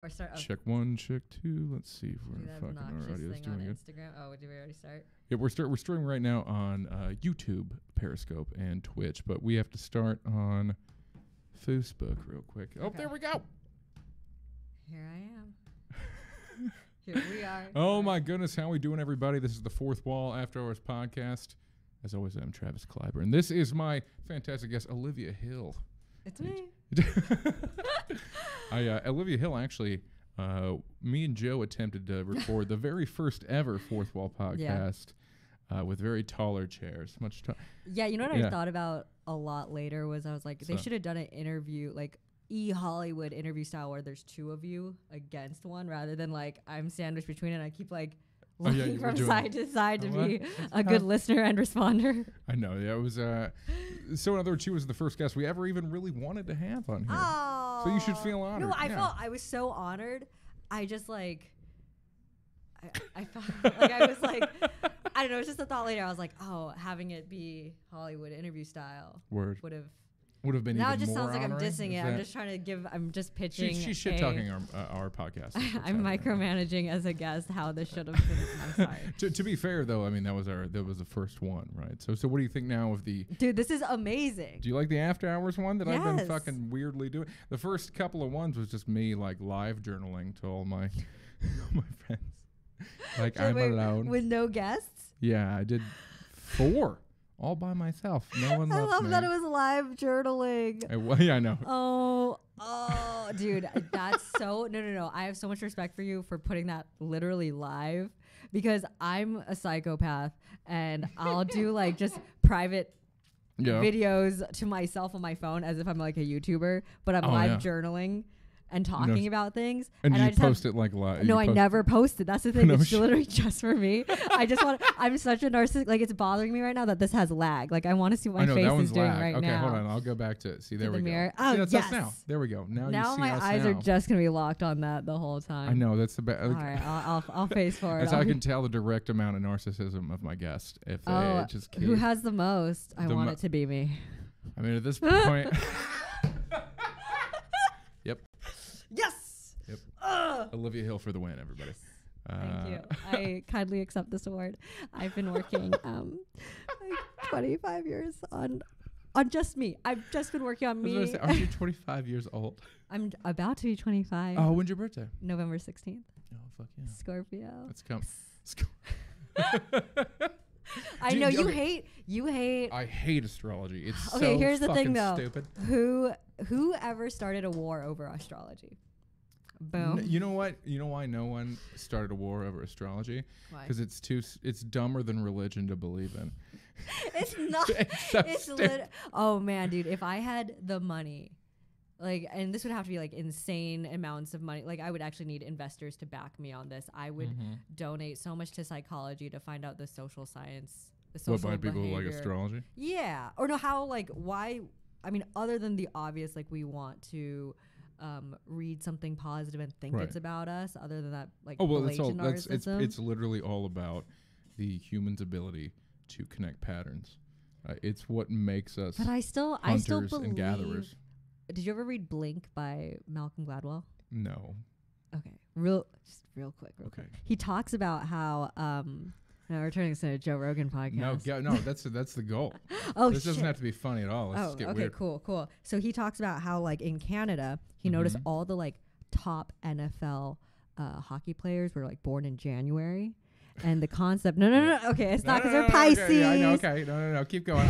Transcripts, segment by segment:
Or start. Check 1, check 2. Let's see if Do we're that fucking our obnoxious audio's thing doing on it. Instagram. Oh, did we already start? Yeah, we're streaming right now on YouTube, Periscope, and Twitch, but we have to start on Facebook real quick. Oh, Okay. there we go. Here I am. Here we are. Oh my goodness, how we doing, everybody? This is the Fourth Wall After Hours podcast. As always, I'm Travis Clyburn. This is my fantastic guest, Olivia Hill. It's me. Olivia Hill, actually, me and Joe attempted to record the very first ever Fourth Wall podcast with very taller chairs. Yeah, you know what I thought about a lot later was I was like, they should have done an interview, like Hollywood interview style where there's two of you against one rather than like I'm sandwiched between it and I keep like looking from side to side to be a good listener and responder. I know. Yeah, it was. So in other words, she was the first guest we ever even really wanted to have on here. Oh, so you should feel honored. No, I was so honored. I just like, I felt like I was like, I don't know. It was just a thought later. I was like, oh, having it be Hollywood interview style would have been now even it just more sounds like I'm honoring. dissing it. I'm just trying to give. I'm just pitching. She's shit talking our podcast. I'm micromanaging as a guest how this should have been. I'm sorry. To be fair though, I mean that was the first one, right? So what do you think now of the? Dude, this is amazing. Do you like the after hours one that I've been Yes. fucking weirdly doing? The first couple of ones was just me like live journaling to all my my friends. Like So I'm wait, alone with no guests. Yeah, I did 4 all by myself. No one I loved love me. that it was live journaling. Yeah, I know. Oh, dude, that's so no. I have so much respect for you for putting that literally live because I'm a psychopath and I'll do like just private videos to myself on my phone as if I'm like a YouTuber, but I'm live journaling and talking about things. And I you just post it like live? No, I never posted. That's the thing. No It's shit. literally just for me. I just want. I'm such a narcissist. Like it's bothering me right now that this has lag. Like I want to see what my face is doing right okay, now. hold on. I'll go back to it. See, there the we mirror. go. Oh, see, that's yes. us now. There we go. Now you see my us eyes now. are just gonna be locked on that the whole time. I know that's the best. All right, I'll face forward. That's how I can tell the direct amount of narcissism of my guest. If they just keep who has the most? I want it to be me. I mean, at this point. Yep. Yes. Yep. Olivia Hill for the win, everybody. Thank you. I kindly accept this award. I've been working like 25 years on just me. I've just been working on me. Are you 25 years old? I'm about to be 25. Oh, when's your birthday? November 16th. Oh, fuck yeah. Scorpio. Let's come. I know you hate. I hate astrology. It's okay. So Here's the thing, though. Stupid. Whoever started a war over astrology? Boom. You know what? You know why no one started a war over astrology? Why? Because it's dumber than religion to believe in. It's not. it's oh man, dude! If I had the money, like, and this would have to be like insane amounts of money. Like, I would actually need investors to back me on this. I would donate so much to psychology to find out the social science, the social What, by people behavior. like astrology? Yeah, or no? How like why? I mean, other than the obvious, like we want to. Read something positive and think it's about us. Other than that, like it's literally all about the human's ability to connect patterns. It's what makes us. But I still believe. And gatherers. Did you ever read Blink by Malcolm Gladwell? No. Okay, real quick. He talks about how. No, we're turning this into a Joe Rogan podcast. No, that's the goal. This doesn't have to be funny at all. Let's just get weird. Cool. So he talks about how, like, in Canada, he noticed all the like top NFL hockey players were like born in January, and the concept. No. Okay, it's not because they're Pisces. Okay, yeah, I know. Okay, no. Keep going.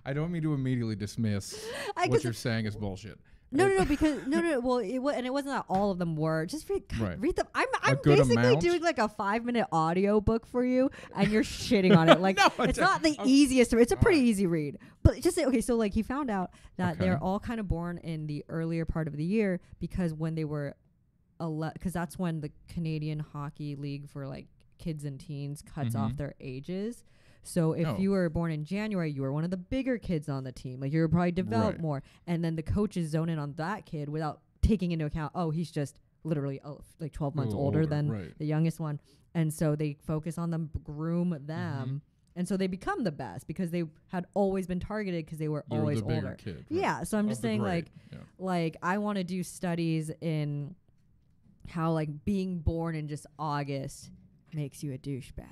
I don't mean to immediately dismiss what you're saying is bullshit. No, because no. Well, it wasn't that all of them were. Just read them. I'm basically amount? doing like a 5-minute audio book for you, and you're shitting on it. Like it's not the easiest. It's a pretty easy read, but just say okay. So like he found out that they're all kind of born in the earlier part of the year because when they were, because that's when the Canadian Hockey League for like kids and teens cuts off their ages. So if you were born in January, you were one of the bigger kids on the team. Like you were probably developed more. And then the coaches zone in on that kid without taking into account, he's just literally like 12 months older than the youngest one. And so they focus on them, groom them. And so they become the best because they had always been targeted because they were always the bigger older. Kid, Yeah. So I'm just saying like I want to do studies in how like being born in just August makes you a douchebag.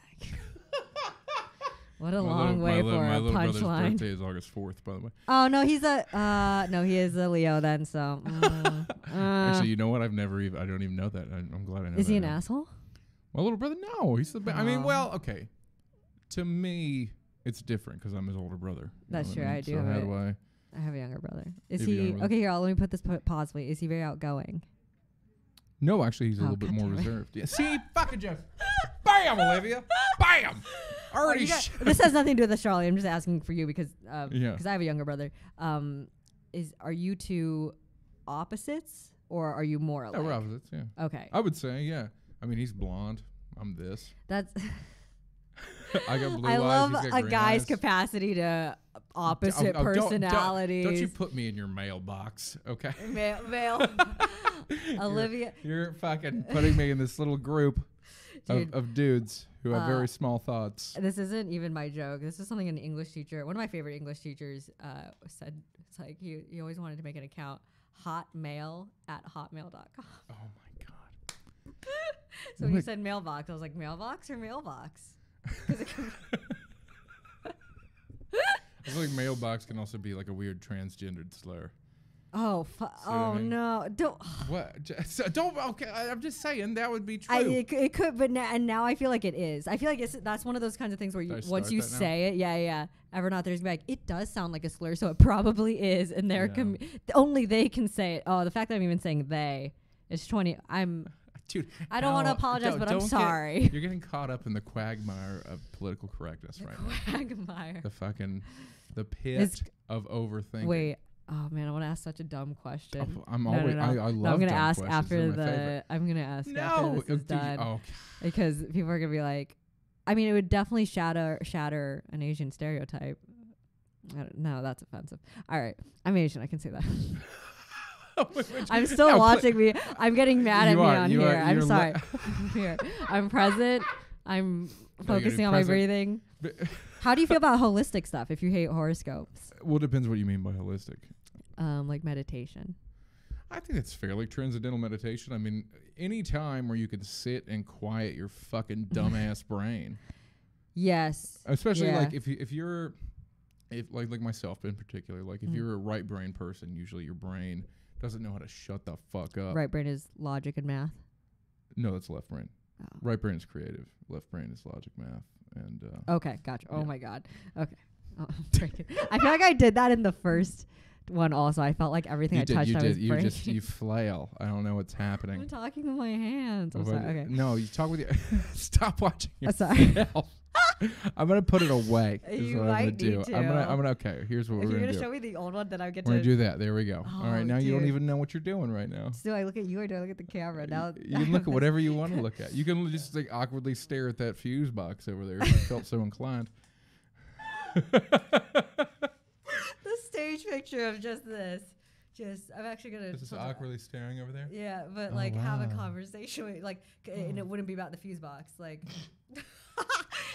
What a long way for a punchline. My little brother's birthday is August 4th, by the way. Oh no, he is a Leo then. So actually, you know what? I don't even know that. I'm glad I know. Is he an asshole? My little brother? No, he's the best. I mean, well, okay. To me, it's different because I'm his older brother. That's true. I do. So how do I? I have a younger brother. Is he okay? Here, let me put this positively. Is he very outgoing? No, actually, he's a little bit more reserved. Yeah. See, fucking Jeff. Bam, Olivia. Bam. Already. This has nothing to do with Charlie. I'm just asking for you because I have a younger brother. Are you two opposites or are you more alike? Yeah, we're opposites. Yeah. Okay. I would say, yeah. I mean, he's blonde. I'm this. That's. I got blue I eyes. love He's got a guy's eyes. capacity to opposite personalities. Don't you put me in your mailbox, okay? Mail. Olivia. You're fucking putting me in this little group of dudes who have very small thoughts. This isn't even my joke. This is something an English teacher, one of my favorite English teachers, said. It's like he always wanted to make an account, hotmail@hotmail.com. Oh my god. So he said mailbox. I was like, mailbox or mailbox? I feel like mailbox can also be like a weird transgendered slur. Oh, no! Don't. What? Don't. Okay, I'm just saying that would be true. It could, but now I feel like it is. I feel like that's one of those kinds of things where once you say it, ever not there's like it does sound like a slur, so it probably is, and only they can say it. Oh, the fact that I'm even saying they, it's 20. Dude, I don't want to apologize, but I'm sorry. You're getting caught up in the quagmire of political correctness right now. Quagmire. The pit of overthinking. Wait. Oh man, I want to ask such a dumb question. I love. I'm gonna ask questions. after I'm gonna ask after this is done, because people are gonna be like, I mean, it would definitely shatter an Asian stereotype. No, that's offensive. All right, I'm Asian. I can say that. I'm still watching me. I'm getting mad at me on here. I'm sorry. Here. I'm present. I'm focusing on my breathing. How do you feel about holistic stuff if you hate horoscopes? Well, it depends what you mean by holistic. Like meditation. I think it's fairly transcendental meditation. I mean, any time where you can sit and quiet your fucking dumbass brain. Yes. Especially like if you're like myself in particular, like if you're a right brain person, usually your brain doesn't know how to shut the fuck up. Right brain is logic and math. No, that's left brain. Oh. Right brain is creative. Left brain is logic, math, and. Okay, gotcha. Oh my god. Okay. Oh, I feel like I did that in the first one. Also, I felt like everything I touched, I was breaking. You flail. I don't know what's happening. I'm talking with my hands. I'm sorry. Okay. No, you talk with your. Stop watching yourself. Sorry. I'm gonna put it away. You what might I'm gonna need do. to. I'm gonna. Okay, here's what we're gonna do. You're gonna show me the old one, then I get we're gonna do that. There we go. Oh, all right, now you don't even know what you're doing right now. Do I look at you or do I look at the camera? Now you can look at whatever you want to look at. You can just like awkwardly stare at that fuse box over there if you felt so inclined. The stage picture of just this. I'm actually gonna. Just awkwardly staring over there. Yeah, but have a conversation with and it wouldn't be about the fuse box, like.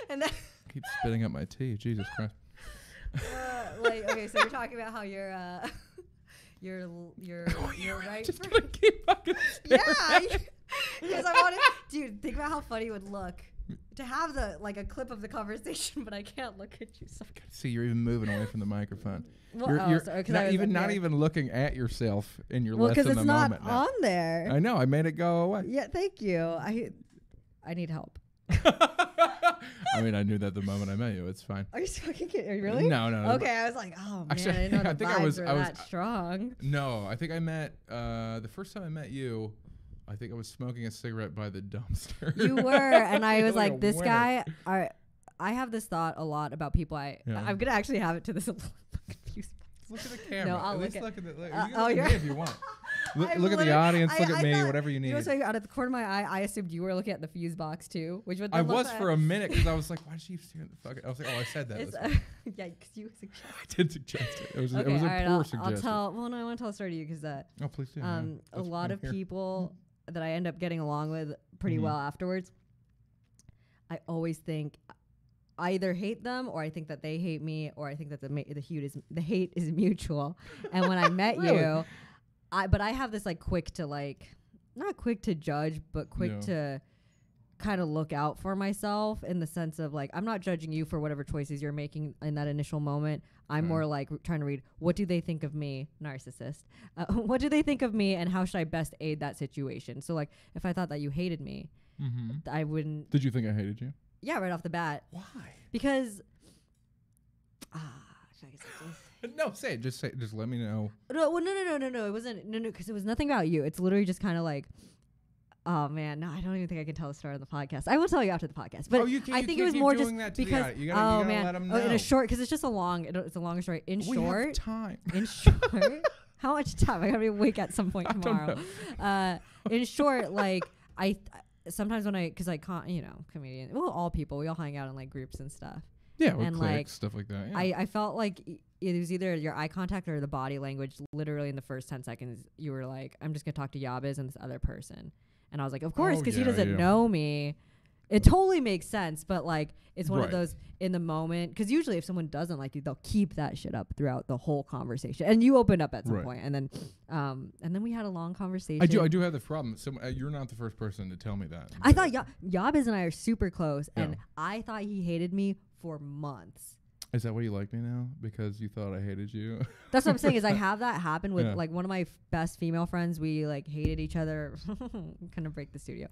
And then keep spitting up my tea. Jesus Christ. Okay, so you're talking about how you're right. Just gonna keep fucking staring. Yeah, because I wanted, dude. Think about how funny it would look to have a clip of the conversation, but I can't look at you. So see, you're even moving away from the microphone. Well, you're not even looking at yourself in your less than the moment. Well, because it's not on there. I know. I made it go away. Yeah, thank you. I need help. I mean, I knew that the moment I met you. It's fine. Are you fucking kidding? Are you really? No. Okay, I was like, oh man, actually, I didn't know the vibes were that strong. No, I think I met the first time I met you. I think I was smoking a cigarette by the dumpster. You were, and I was like, this guy. I have this thought a lot about people. I'm gonna actually have it to this. Look at the camera. No, I'll look at. You can look at me if you want. Look at the audience. Look at me. Whatever you need. You know, so out of the corner of my eye, I assumed you were looking at the fuse box too, which would. I was for a minute because I was like, "Why did she stare at the fuck?" I was like, "Oh, I said that." Yeah, because you suggested. I did suggest it. It was a poor suggestion. I'll tell. Well, no, I want to tell a story to you because oh, please do. A lot of people that I end up getting along with pretty well afterwards. I always think. I either hate them or I think that they hate me or I think that the hate is mutual. And when I met you, I have this quick to not quick to judge, but quick to kind of look out for myself in the sense of like, I'm not judging you for whatever choices you're making in that initial moment. I'm more like trying to read, what do they think of me? Narcissist. What do they think of me and how should I best aid that situation? So like, if I thought that you hated me, I wouldn't. Did you think I hated you? Yeah, right off the bat. Why? Because, no, say it. Just say it. Just let me know. No. It wasn't. No, because it was nothing about you. It's literally just kind of like, oh man, no, I don't even think I can tell the story on the podcast. I will tell you after the podcast. But I think it was more just because, you gotta let them know. In a short, because it's just it's a longer story. In short, we have time. In short, how much time? I gotta be awake at some point tomorrow. In short, like sometimes when because I can't, comedian. Well, all people, we all hang out in like groups and stuff. Yeah, and like stuff like that. Yeah. I felt like it was either your eye contact or the body language. Literally in the first 10 seconds, you were like, "I'm just gonna talk to Yabez and this other person," and I was like, "Of course," because he doesn't know me. It totally makes sense, but like it's one of those in the moment. Because usually, if someone doesn't like you, they'll keep that shit up throughout the whole conversation. And you opened up at some point, and then we had a long conversation. I do have the problem. So you're not the first person to tell me that. I thought Yabez and I are super close, and I thought he hated me for months. Is that why you like me now? Because you thought I hated you? That's what I'm saying. Is I have that happen with like one of my best female friends. We like hated each other. Gonna break the studio.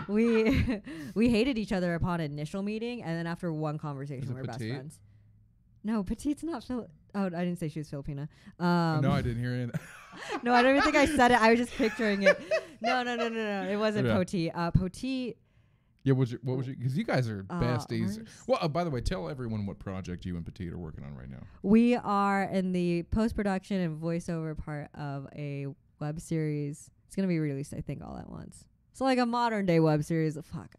We hated each other upon initial meeting, and then after one conversation, we're best friends. No, Petite's not Oh, I didn't say she was Filipina. No, I didn't hear any of that. No, I don't even think I said it. I was just picturing it. No. It wasn't Potite. Potite. Yeah, what was you? Because you guys are besties. Well, by the way, tell everyone what project you and Petite are working on right now. We are in the post-production and voiceover part of a web series. It's going to be released, I think, all at once. So like a modern-day web series. Fuck.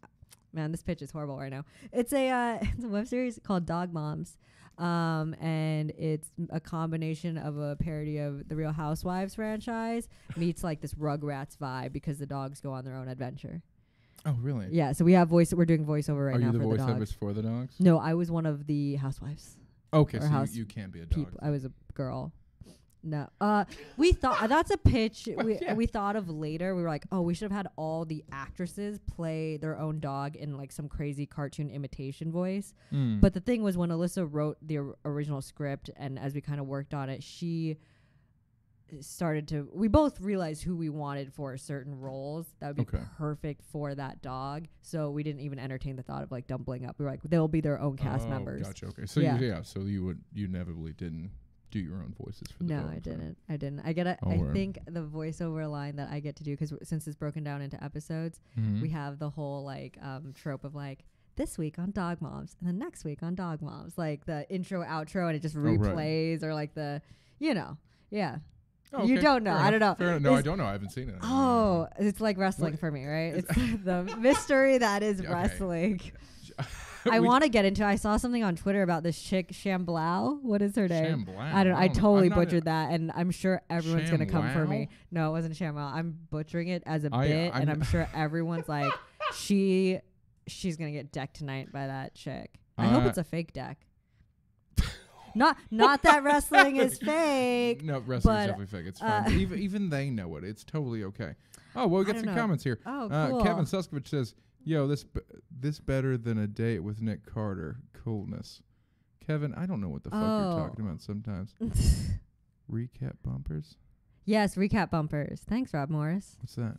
Man, this pitch is horrible right now. It's a web series called Dog Moms. And it's a combination of a parody of the Real Housewives franchise meets like this Rugrats vibe because the dogs go on their own adventure. Oh, really? Yeah, so we're doing voiceover right now for the dogs. Are you the voiceovers for the dogs? No, I was one of the housewives. Okay, so you can't be a dog. I was a girl. No. We thought that's a pitch we thought of later. We were like, oh, we should have had all the actresses play their own dog in like some crazy cartoon imitation voice. But the thing was, when Alyssa wrote the original script and as we kind of worked on it, we both realized who we wanted for certain roles that would be perfect for that dog. So we didn't even entertain the thought of like doubling up. We were like, they'll be their own cast members. Gotcha. Okay. So so you inevitably didn't do your own voices for the dogs. No, I didn't. I think the voiceover line that I get to do, because since it's broken down into episodes, we have the whole like trope of like, this week on Dog Moms and then next week on Dog Moms, like the intro outro, and it just replays or like the Oh, okay. You don't know. I don't know. No, I don't know. I haven't seen it. Oh, it's like wrestling for me, right? It's the mystery that is wrestling. I want to get into. I saw something on Twitter about this chick Shamblau. What is her name? Shamblau. I don't. I totally butchered that, and I'm sure everyone's gonna come for me. No, it wasn't Shamblau. I'm butchering it as a bit, and I'm sure everyone's like, she's gonna get decked tonight by that chick. I hope it's a fake deck. Not that wrestling is fake. No, wrestling is definitely fake. It's fine. Even they know it. It's totally okay. Oh, well, we got some comments here. Oh, cool. Kevin Suskovich says, yo, this better than a date with Nick Carter. Coolness. Kevin, I don't know what the fuck you're talking about sometimes. Recap bumpers? Yes, recap bumpers. Thanks, Rob Morris. What's that?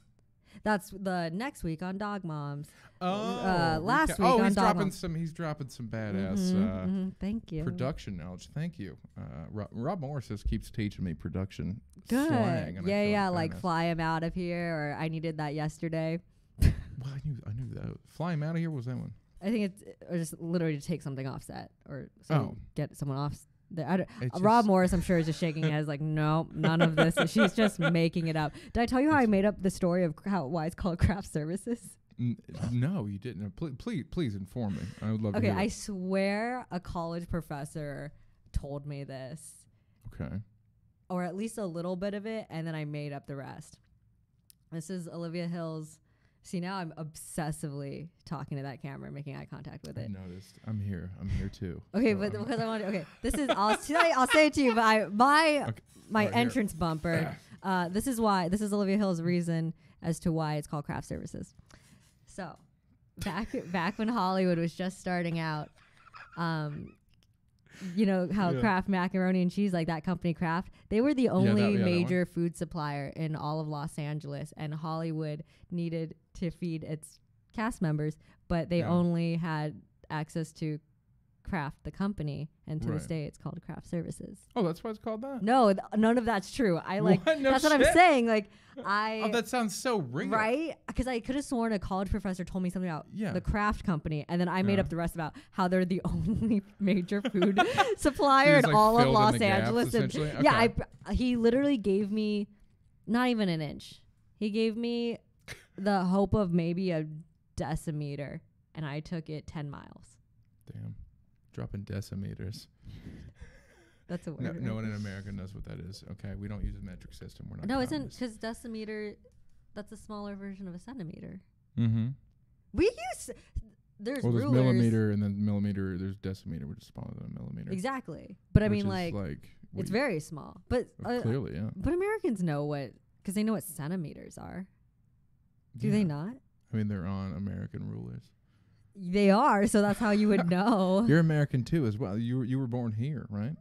That's the next week on Dog Moms. Oh, last week on Dog Moms. He's dropping some badass Thank you. Production knowledge. Thank you. Rob Morris keeps teaching me production Good. slang. And yeah, like fly him out of here, or I needed that yesterday. Well, I knew that. Fly him out of here was that one? I think it's or just literally to take something off set or get someone off. Rob Morris, I'm sure, is just shaking his head like, no, none of this. She's just making it up. Did I tell you how I made up the story of why it's called craft services? No, you didn't. Please inform me. I would love to hear I swear a college professor told me this. Okay. Or at least a little bit of it, and then I made up the rest. This is Olivia Hill's. See, now I'm obsessively talking to that camera, making eye contact with it. I noticed. I'm here too. Okay, so but because I want to. Okay, this is. I'll say it to you. But my entrance bumper. This is Olivia Hill's reason as to why it's called craft services. So back when Hollywood was just starting out, you know how Kraft macaroni and cheese, like that company Kraft, they were the only major food supplier in all of Los Angeles, and Hollywood needed to feed its cast members, but they only had access to Kraft, the company, and to this day it's called Kraft Services. Oh, that's why it's called that? No, none of that's true. No that's shit? what I'm saying. Like, oh, that sounds so real. Right? Because I could have sworn a college professor told me something about the Kraft company, and then I made up the rest about how they're the only major food supplier in all of Los Angeles. He literally gave me not even an inch. He gave me the hope of maybe a decimeter, and I took it 10 miles. Damn. Dropping decimeters. That's a word. No one in America knows what that is. Okay, we don't use a metric system. We're not. No, isn't because decimeter? That's a smaller version of a centimeter. Mm-hmm. We use there's rulers. There's millimeter and then millimeter. There's decimeter, which is smaller than a millimeter. Exactly, but I mean, like it's very small. But clearly, yeah. But Americans know because they know what centimeters are. Do they not? I mean, they're on American rulers. They are, so that's how you would know. You're American too, as well. You were born here, right?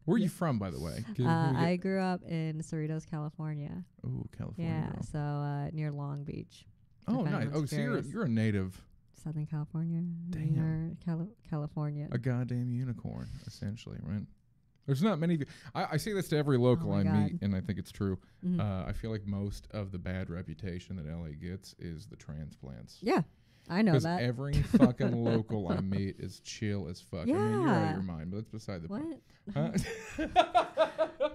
Where are you from, by the way? I grew up in Cerritos, California. Oh, California. Yeah, so near Long Beach. Oh, nice. Oh, so you're a native. Southern California. Damn. California. A goddamn unicorn, essentially, right? There's not many. I say this to every local I meet, and I think it's true. Mm-hmm. I feel like most of the bad reputation that LA gets is the transplants. Yeah. I know that. Every fucking local I meet is chill as fuck. Yeah. I mean, you're out of your mind, but that's beside the point. Huh?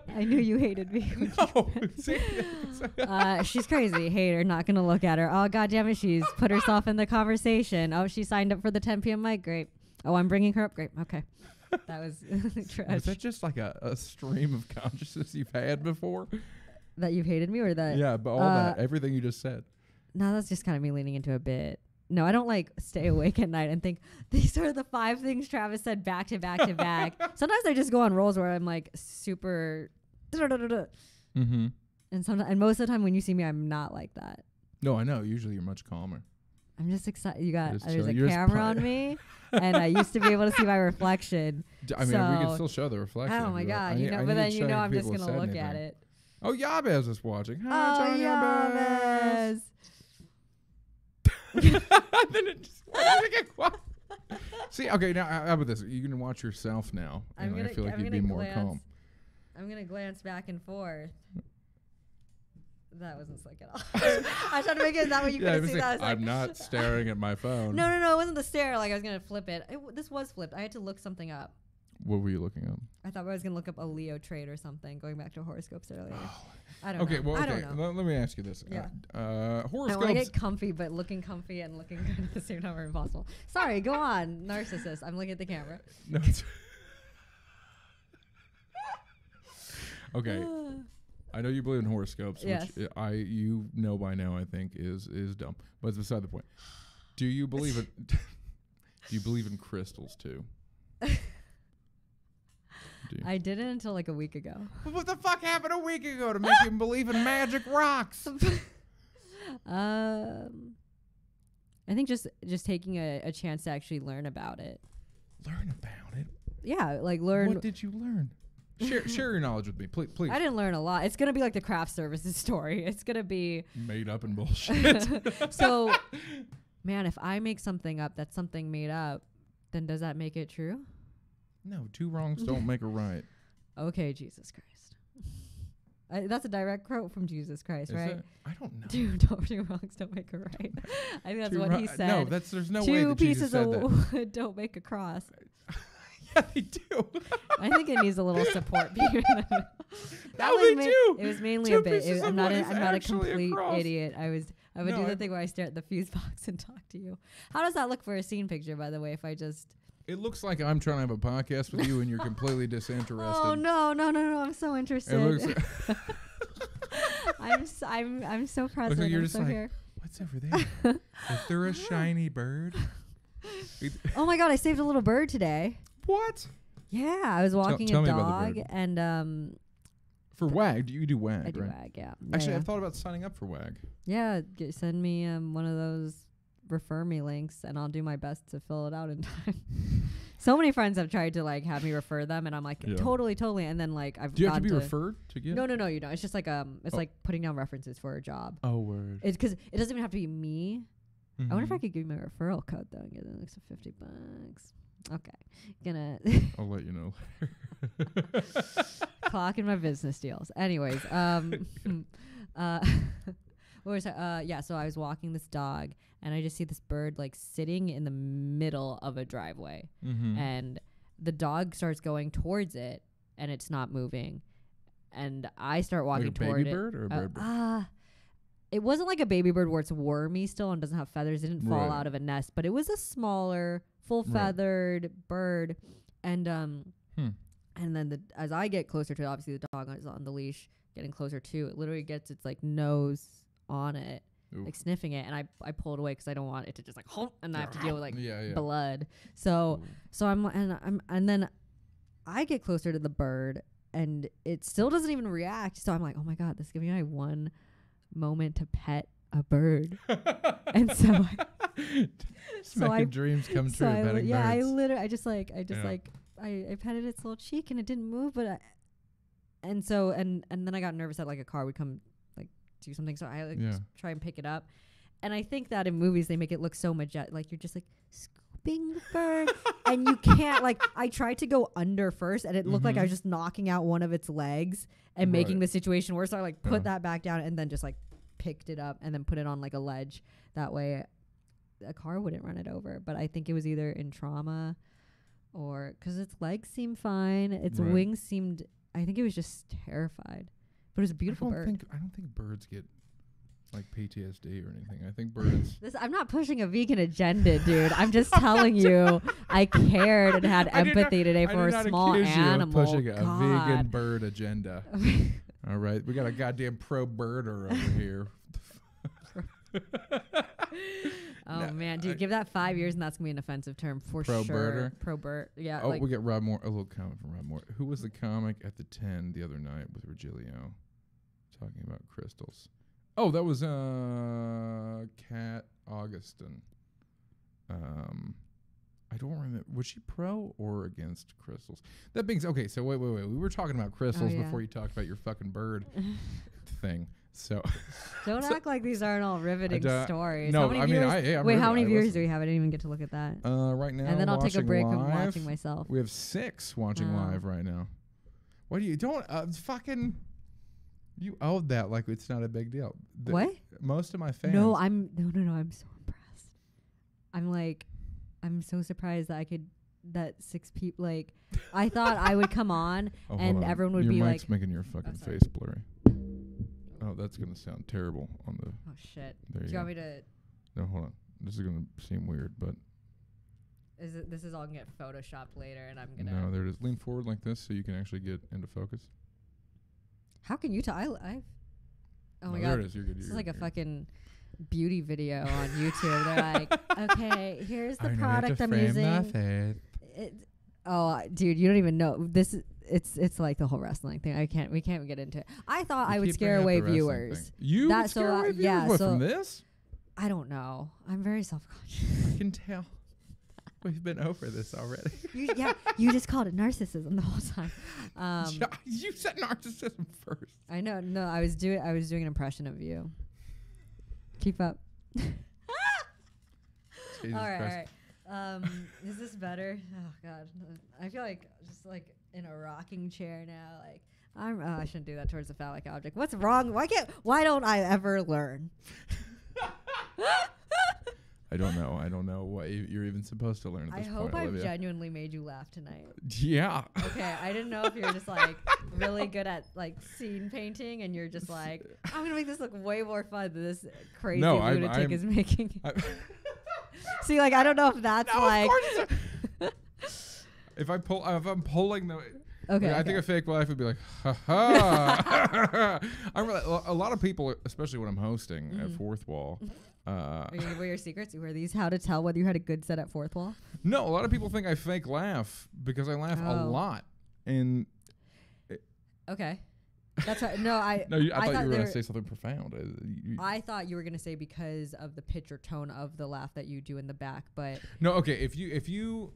I knew you hated me. No. She's crazy. Hater. Not going to look at her. Oh, God damn it. She's put herself in the conversation. Oh, she signed up for the 10 p.m. mic. Great. Oh, I'm bringing her up. Great. Okay. That was trash. Was that just like a stream of consciousness you've had before? That you've hated me or that? Yeah, but all that, everything you just said. No, that's just kind of me leaning into a bit. No, I don't like stay awake at night and think these are the 5 things Travis said back to back to back. Sometimes I just go on rolls where I'm like super. Mm-hmm. And most of the time when you see me, I'm not like that. No, I know. Usually you're much calmer. I'm just excited. There's a camera on me, and I used to be able to see my reflection. I mean, we can still show the reflection. Oh my God! But then I'm just gonna look at it. Oh, Yabez is watching. Hi, John Yabez. Then it just get quiet. See, okay, now how about this? You can watch yourself now, and I feel like you'd be more calm. I'm gonna glance back and forth. That wasn't slick at all. I was trying to make it that way you couldn't see that. I'm not staring at my phone. No, it wasn't the stare. Like I was gonna flip it. This was flipped. I had to look something up. What were you looking up? I thought I was gonna look up a Leo trait or something. Going back to horoscopes earlier. I don't know. Okay, well, let me ask you this. Yeah. Horoscopes. I want to get comfy, but looking comfy and looking good at the same time are impossible. Sorry, go on, narcissist. I'm looking at the camera. No. Okay. I know you believe in horoscopes, which you know by now I think is dumb, but it's beside the point. Do you believe in? Do you believe in crystals too? I didn't until like a week ago. What the fuck happened a week ago to make you believe in magic rocks? I think just taking a chance to actually learn about it. Learn about it? Yeah, like learn. What did you learn? Share your knowledge with me, please. I didn't learn a lot. It's gonna be like the craft services story. It's gonna be made up and bullshit. So, man, if I make something up that's something made up, then does that make it true? No, 2 wrongs don't make a right. Okay, Jesus Christ. That's a direct quote from Jesus Christ, Is right? It? I don't know. 2 wrongs don't make a right. I think that's what he said. No, there's no way that Jesus said that. 2 pieces of wood don't make a cross. Yeah, they do. I think it needs a little support. It was mainly 2 a bit. pieces I'm not a actually complete cross. idiot. I would do the thing where I stare at the fuse box and talk to you. How does that look for a scene picture, by the way, if I just... It looks like I'm trying to have a podcast with you and you're completely disinterested. Oh, no. I'm so interested. It looks I'm so present. Like you're I'm just so like, here. what's over there? Is there a shiny bird? Oh, my God. I saved a little bird today. What? Yeah. I was walking tell a me about dog the bird. and For WAG, you do WAG, I do right? WAG, yeah. Actually, yeah. I've thought about signing up for WAG. Yeah, send me one of those refer me links, and I'll do my best to fill it out in time. So many friends have tried to like have me refer them, and I'm like, totally, and then like I've. Do you have to be referred to get? No, you don't. It's just like it's like putting down references for a job. Oh, word. It's because it doesn't even have to be me. I wonder if I could give you my referral code though and get an extra $50. Okay, I'll let you know later. Clocking my business deals. Anyways, yeah, so I was walking this dog, and I just see this bird like sitting in the middle of a driveway, and the dog starts going towards it, and it's not moving, and I start walking toward it. Like a baby bird or a bird? It wasn't like a baby bird where it's wormy still and doesn't have feathers. It didn't fall out of a nest, but it was a smaller, full feathered bird, and then as I get closer to it, obviously the dog is on the leash, getting closer to it, literally gets its like nose on it, like sniffing it, and I pull it away because I don't want it to just like and I have to deal with like blood. So and then I get closer to the bird, and it still doesn't even react. So I'm like, oh my god, this is giving me one moment to pet a bird. And so making dreams come true. Petting birds. I petted its little cheek, and it didn't move, but and then I got nervous that like a car would come like do something, so I try and pick it up. And I think that in movies they make it look so majestic, like you're just like scooping the bird, and you can't like. I tried to go under first, and it looked like I was just knocking out one of its legs and making the situation worse. So I like put that back down, and then just like picked it up and then put it on like a ledge. That way a car wouldn't run it over. But I think it was either in trauma or because its legs seemed fine, its wings seemed. I think it was just terrified. But it was a beautiful bird. I don't think birds get like PTSD or anything. I think birds. I'm not pushing a vegan agenda, dude. I'm just telling you, I cared and had empathy today for a small animal. You pushing a vegan bird agenda. All right, we got a goddamn pro-birder over here. Oh man, dude, give that 5 years and that's gonna be an offensive term for sure. Pro-bird, yeah. Oh, we got Rob Moore. A little comment from Rob Moore. Who was the comic at the 10 the other night with Virgilio talking about crystals? Oh, that was Kat Augustin. I don't remember. Was she pro or against crystals? That being okay. So wait. We were talking about crystals before you talked about your fucking bird thing. So don't act like these aren't all riveting stories. No, how many viewers do we have? I didn't even get to look at that. Right now, and then I'll take a break from watching myself. We have 6 watching live right now. What do you don't fucking? You owed that like it's not a big deal. What? Most of my fans. No, I'm so impressed. I'm so surprised that that 6 people like. I thought I would come on and everyone would be like. Your mic's making your fucking face blurry. Oh, that's gonna sound terrible on the. Oh shit! There do you want me to? No, hold on. This is gonna seem weird, but. This is all gonna get photoshopped later, and I'm gonna. No, there it is. Lean forward like this so you can actually get into focus. How can you tell? Oh my god! There it is. You're good. This is like a fucking beauty video on YouTube. They're like, okay, here's the product I'm using. Dude, you don't even know this. It's like the whole wrestling thing. We can't get into it. I thought I would scare away viewers. You would scare away viewers? Yeah. What, from this? I don't know. I'm very self-conscious. I can tell. We've been over this already. You just called it narcissism the whole time. You said narcissism first. I know. No, I was doing an impression of you. Keep up. All right. Is this better? Oh God, I feel like just like in a rocking chair now. Like I shouldn't do that towards a phallic object. What's wrong? Why don't I ever learn? I don't know what you're even supposed to learn at this point, I hope Olivia. I've genuinely made you laugh tonight. Yeah. Okay, I didn't know if you're just like really good at like scene painting and you're just like, I'm gonna make this look way more fun than this crazy lunatic is making. See, like I don't know if that's like. If I'm pulling the. Okay. I think a fake life would be like, ha ha. A lot of people, especially when I'm hosting at Fourth Wall. Are you gonna give away your secrets? Were these how to tell whether you had a good set at Fourth Wall? No, a lot of people think I fake laugh because I laugh a lot. And okay. That's right. No, I thought you were going to say something profound. I thought you were going to say because of the pitch or tone of the laugh that you do in the back, but no. Okay, if you,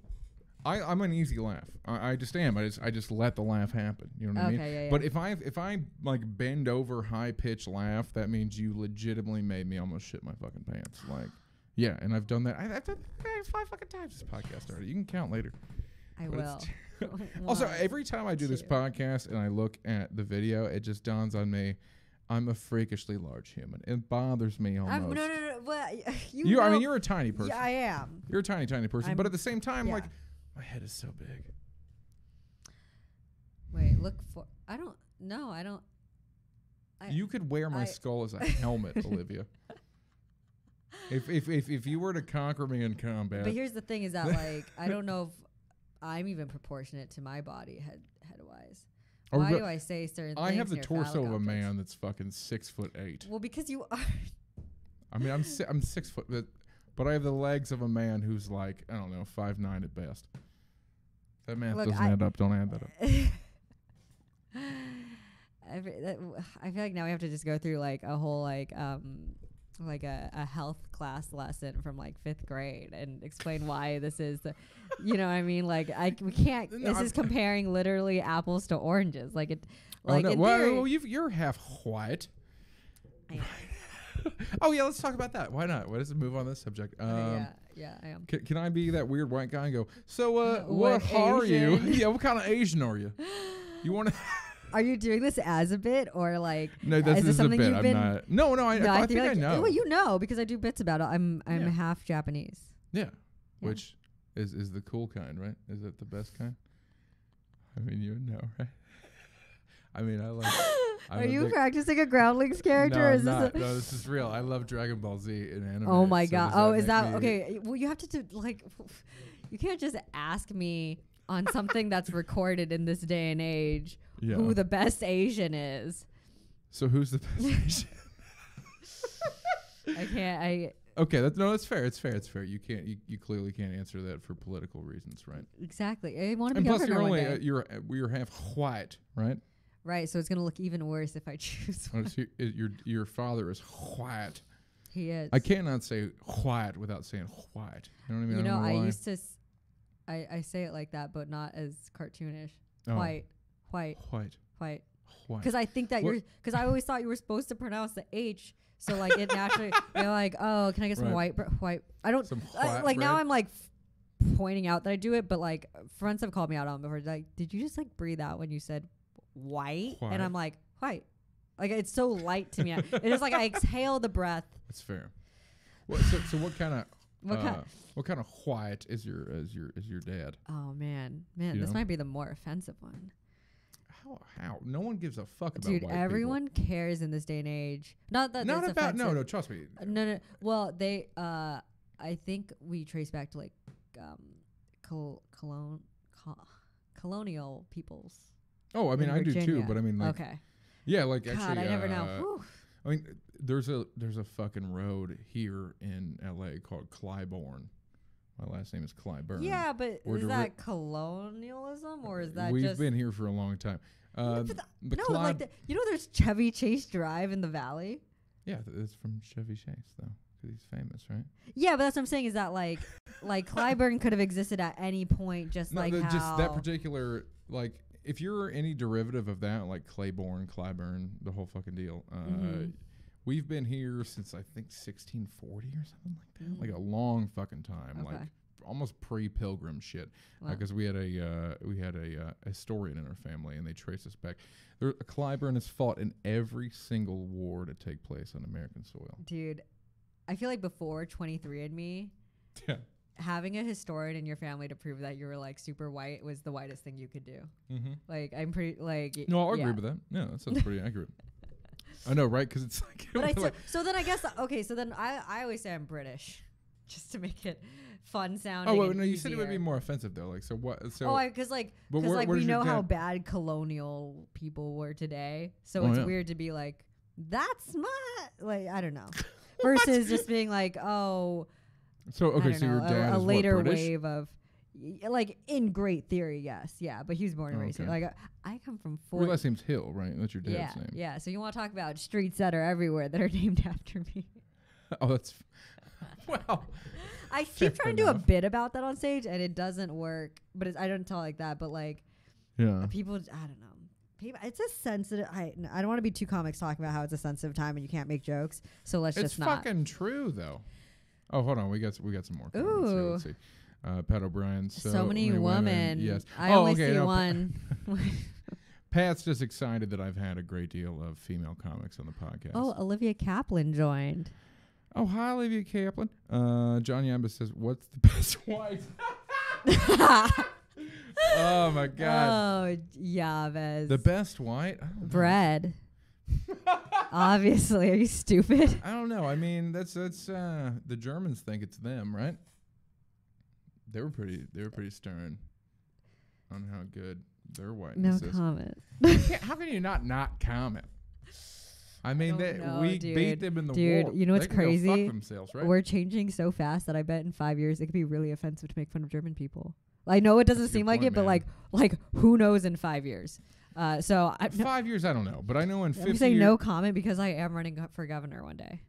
I'm an easy laugh. I just am. I just let the laugh happen. You know what I mean? Yeah. But if I like bend over, high pitch laugh, that means you legitimately made me almost shit my fucking pants. Like, yeah, and I've done that. I've done 5 fucking times this podcast already. You can count later. I will. Also, every time I do this podcast and I look at the video, it just dawns on me, I'm a freakishly large human. It bothers me almost. No. Well, I mean, you're a tiny person. Yeah, I am. You're a tiny person. But at the same time, like, my head is so big. Wait, look for... I don't... You could wear my skull as a helmet, Olivia. If you were to conquer me in combat... But here's the thing is that, like, I don't know if I'm even proportionate to my body head-wise. Why do I say certain things? I have the torso of a man that's fucking 6'8". Well, because you are. I mean, I'm 6 foot, but I have the legs of a man who's like, I don't know, 5'9" at best. That math doesn't add up. Don't add that up. I feel like now we have to just go through like a whole like a health class lesson from like 5th grade and explain why this is the, you know what I mean? Like we can't. No, this is comparing literally apples to oranges. Like it. Like oh no! Well, you're half white. Oh yeah, let's talk about that. Why not? Let's move on this subject. Yeah, I am. Can I be that weird white guy and go? So what are you? Yeah, what kind of Asian are you? You want to? Are you doing this as a bit or like? No, this is something a bit. You've been? I'm not. No. I think I know. Well, you know because I do bits about it. I'm half Japanese. Yeah, which is the cool kind, right? Is it the best kind? I mean, you know, right? I mean, I like. Are you practicing a Groundlings character? No, or is not. No, this is real. I love Dragon Ball Z in anime. Oh my god! Oh, is that okay? Well, you have to do like. You can't just ask me on something that's recorded in this day and age who the best Asian is. So who's the best Asian? I can't. Okay, that's fair. It's fair. You can't. You clearly can't answer that for political reasons, right? Exactly. I want to be. And plus, you're only you're half white, right? Right, so it's gonna look even worse if I choose one. Your father is white. He is. I cannot say white without saying white. You know what I mean? You know, I used to. I say it like that, but not as cartoonish. Oh. White. Because I think that because I always thought you were supposed to pronounce the H. So like it naturally, you're like, oh, can I get some white? I don't like bread? Now I'm like pointing out that I do it, but like friends have called me out on it before. Like, did you just like breathe out when you said white? And I'm like, white. Like it's so light to me. It's just like I exhale the breath. That's fair. So what kind of what kind of white is your dad? Oh man, this might be the more offensive one. How? No one gives a fuck about white people. Dude, everyone cares in this day and age. Not about offensive. No, trust me. No. Well, they I think we trace back to like colonial peoples. Oh, I mean, I do too, but I mean, like, okay. Yeah, like God, actually, I never know. I mean, there's a fucking road here in LA called Clyburn. My last name is Clyburn. Yeah, but is that colonialism or is that We've been here for a long time. There's Chevy Chase Drive in the Valley. Yeah, it's from Chevy Chase though, because he's famous, right? Yeah, but that's what I'm saying is that like Clyburn could have existed at any point, just just that particular like. If you're any derivative of that, like Clyburn, the whole fucking deal, we've been here since I think 1640 or something like that, like a long fucking time, like almost pre-Pilgrim shit. Because we had a historian in our family, and they traced us back. Clyburn has fought in every single war to take place on American soil. Dude, I feel like before 23andMe, having a historian in your family to prove that you were like super white was the whitest thing you could do. Mm-hmm. Like I'm pretty like. No, I'll agree with that. Yeah, that sounds pretty accurate. I know, right? Because it's like. But so then I guess So then I always say I'm British, just to make it fun sounding. Oh, well, no, you said it would be more offensive though. Like so what? So. Because we know how bad colonial people were today, so it's weird to be like that's my I don't know, versus just being like So okay, so your dad a is later what, British? wave of like in great theory, yes, yeah, but he was born and raised here. Like I come from Fort. Your last name's Hill, right? That's your dad's name. Yeah. So you want to talk about streets that are everywhere that are named after me? Oh, that's well. I keep trying to do a bit about that on stage, and it doesn't work. But I don't tell like that. But like, people, I don't know. People, it's a sensitive. I don't want to be two comics talking about how it's a sensitive time and you can't make jokes. So let's just not. It's fucking true though. Oh, hold on. We got some more. Ooh. Let's see. Pat O'Brien. So many women. Yes. I only see one. Pat's just excited that I've had a great deal of female comics on the podcast. Oh, Olivia Kaplan joined. Oh, hi, Olivia Kaplan. John Yamba says, "What's the best white?" Oh my God. Oh, Yavez. The best white? Bread. Obviously, are you stupid? I don't know. I mean, that's the Germans think it's them, right? They were pretty stern on how good their whiteness is. No comment. How can you not comment? I mean, we beat them in the war. You know what's crazy? Go fuck themselves, right? We're changing so fast that I bet in 5 years it could be really offensive to make fun of German people. I know it doesn't seem like it, but like who knows in 5 years? So 5 years, I don't know, but I know in 50 years. I'm saying no comment because I am running up for governor one day.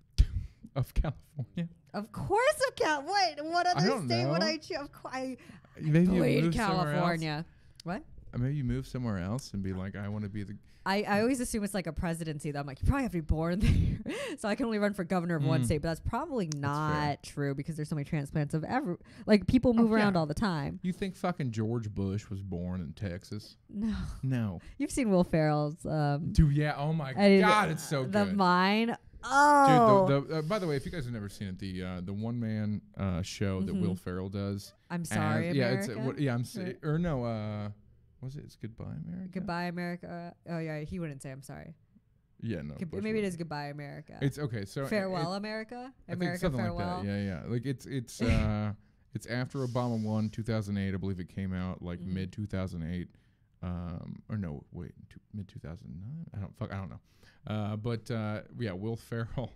Of California. Of course, of California. Wait, what other state would I choose? Of course, I played California. What? Maybe you move somewhere else and be like, I want to be the. I always assume it's like a presidency. That I'm like, you probably have to be born there, so I can only run for governor of one state. But that's probably not true because there's so many transplants of people move around all the time. You think fucking George Bush was born in Texas? No. You've seen Will Ferrell's. Dude, yeah. Oh my God, it's so good. The Vine. Oh. Dude, by the way, if you guys have never seen it, the one man show that Will Ferrell does. I'm sorry, America. Was it? It's Goodbye America. Goodbye America. Oh yeah, he wouldn't say I'm sorry. Yeah, no. Maybe it is Goodbye America. It's okay. So Farewell America. America something Farewell. Like that. Yeah. Like it's it's after Obama won 2008. I believe it came out like mid 2008. Or no, wait, mid 2009. I don't know. But Will Ferrell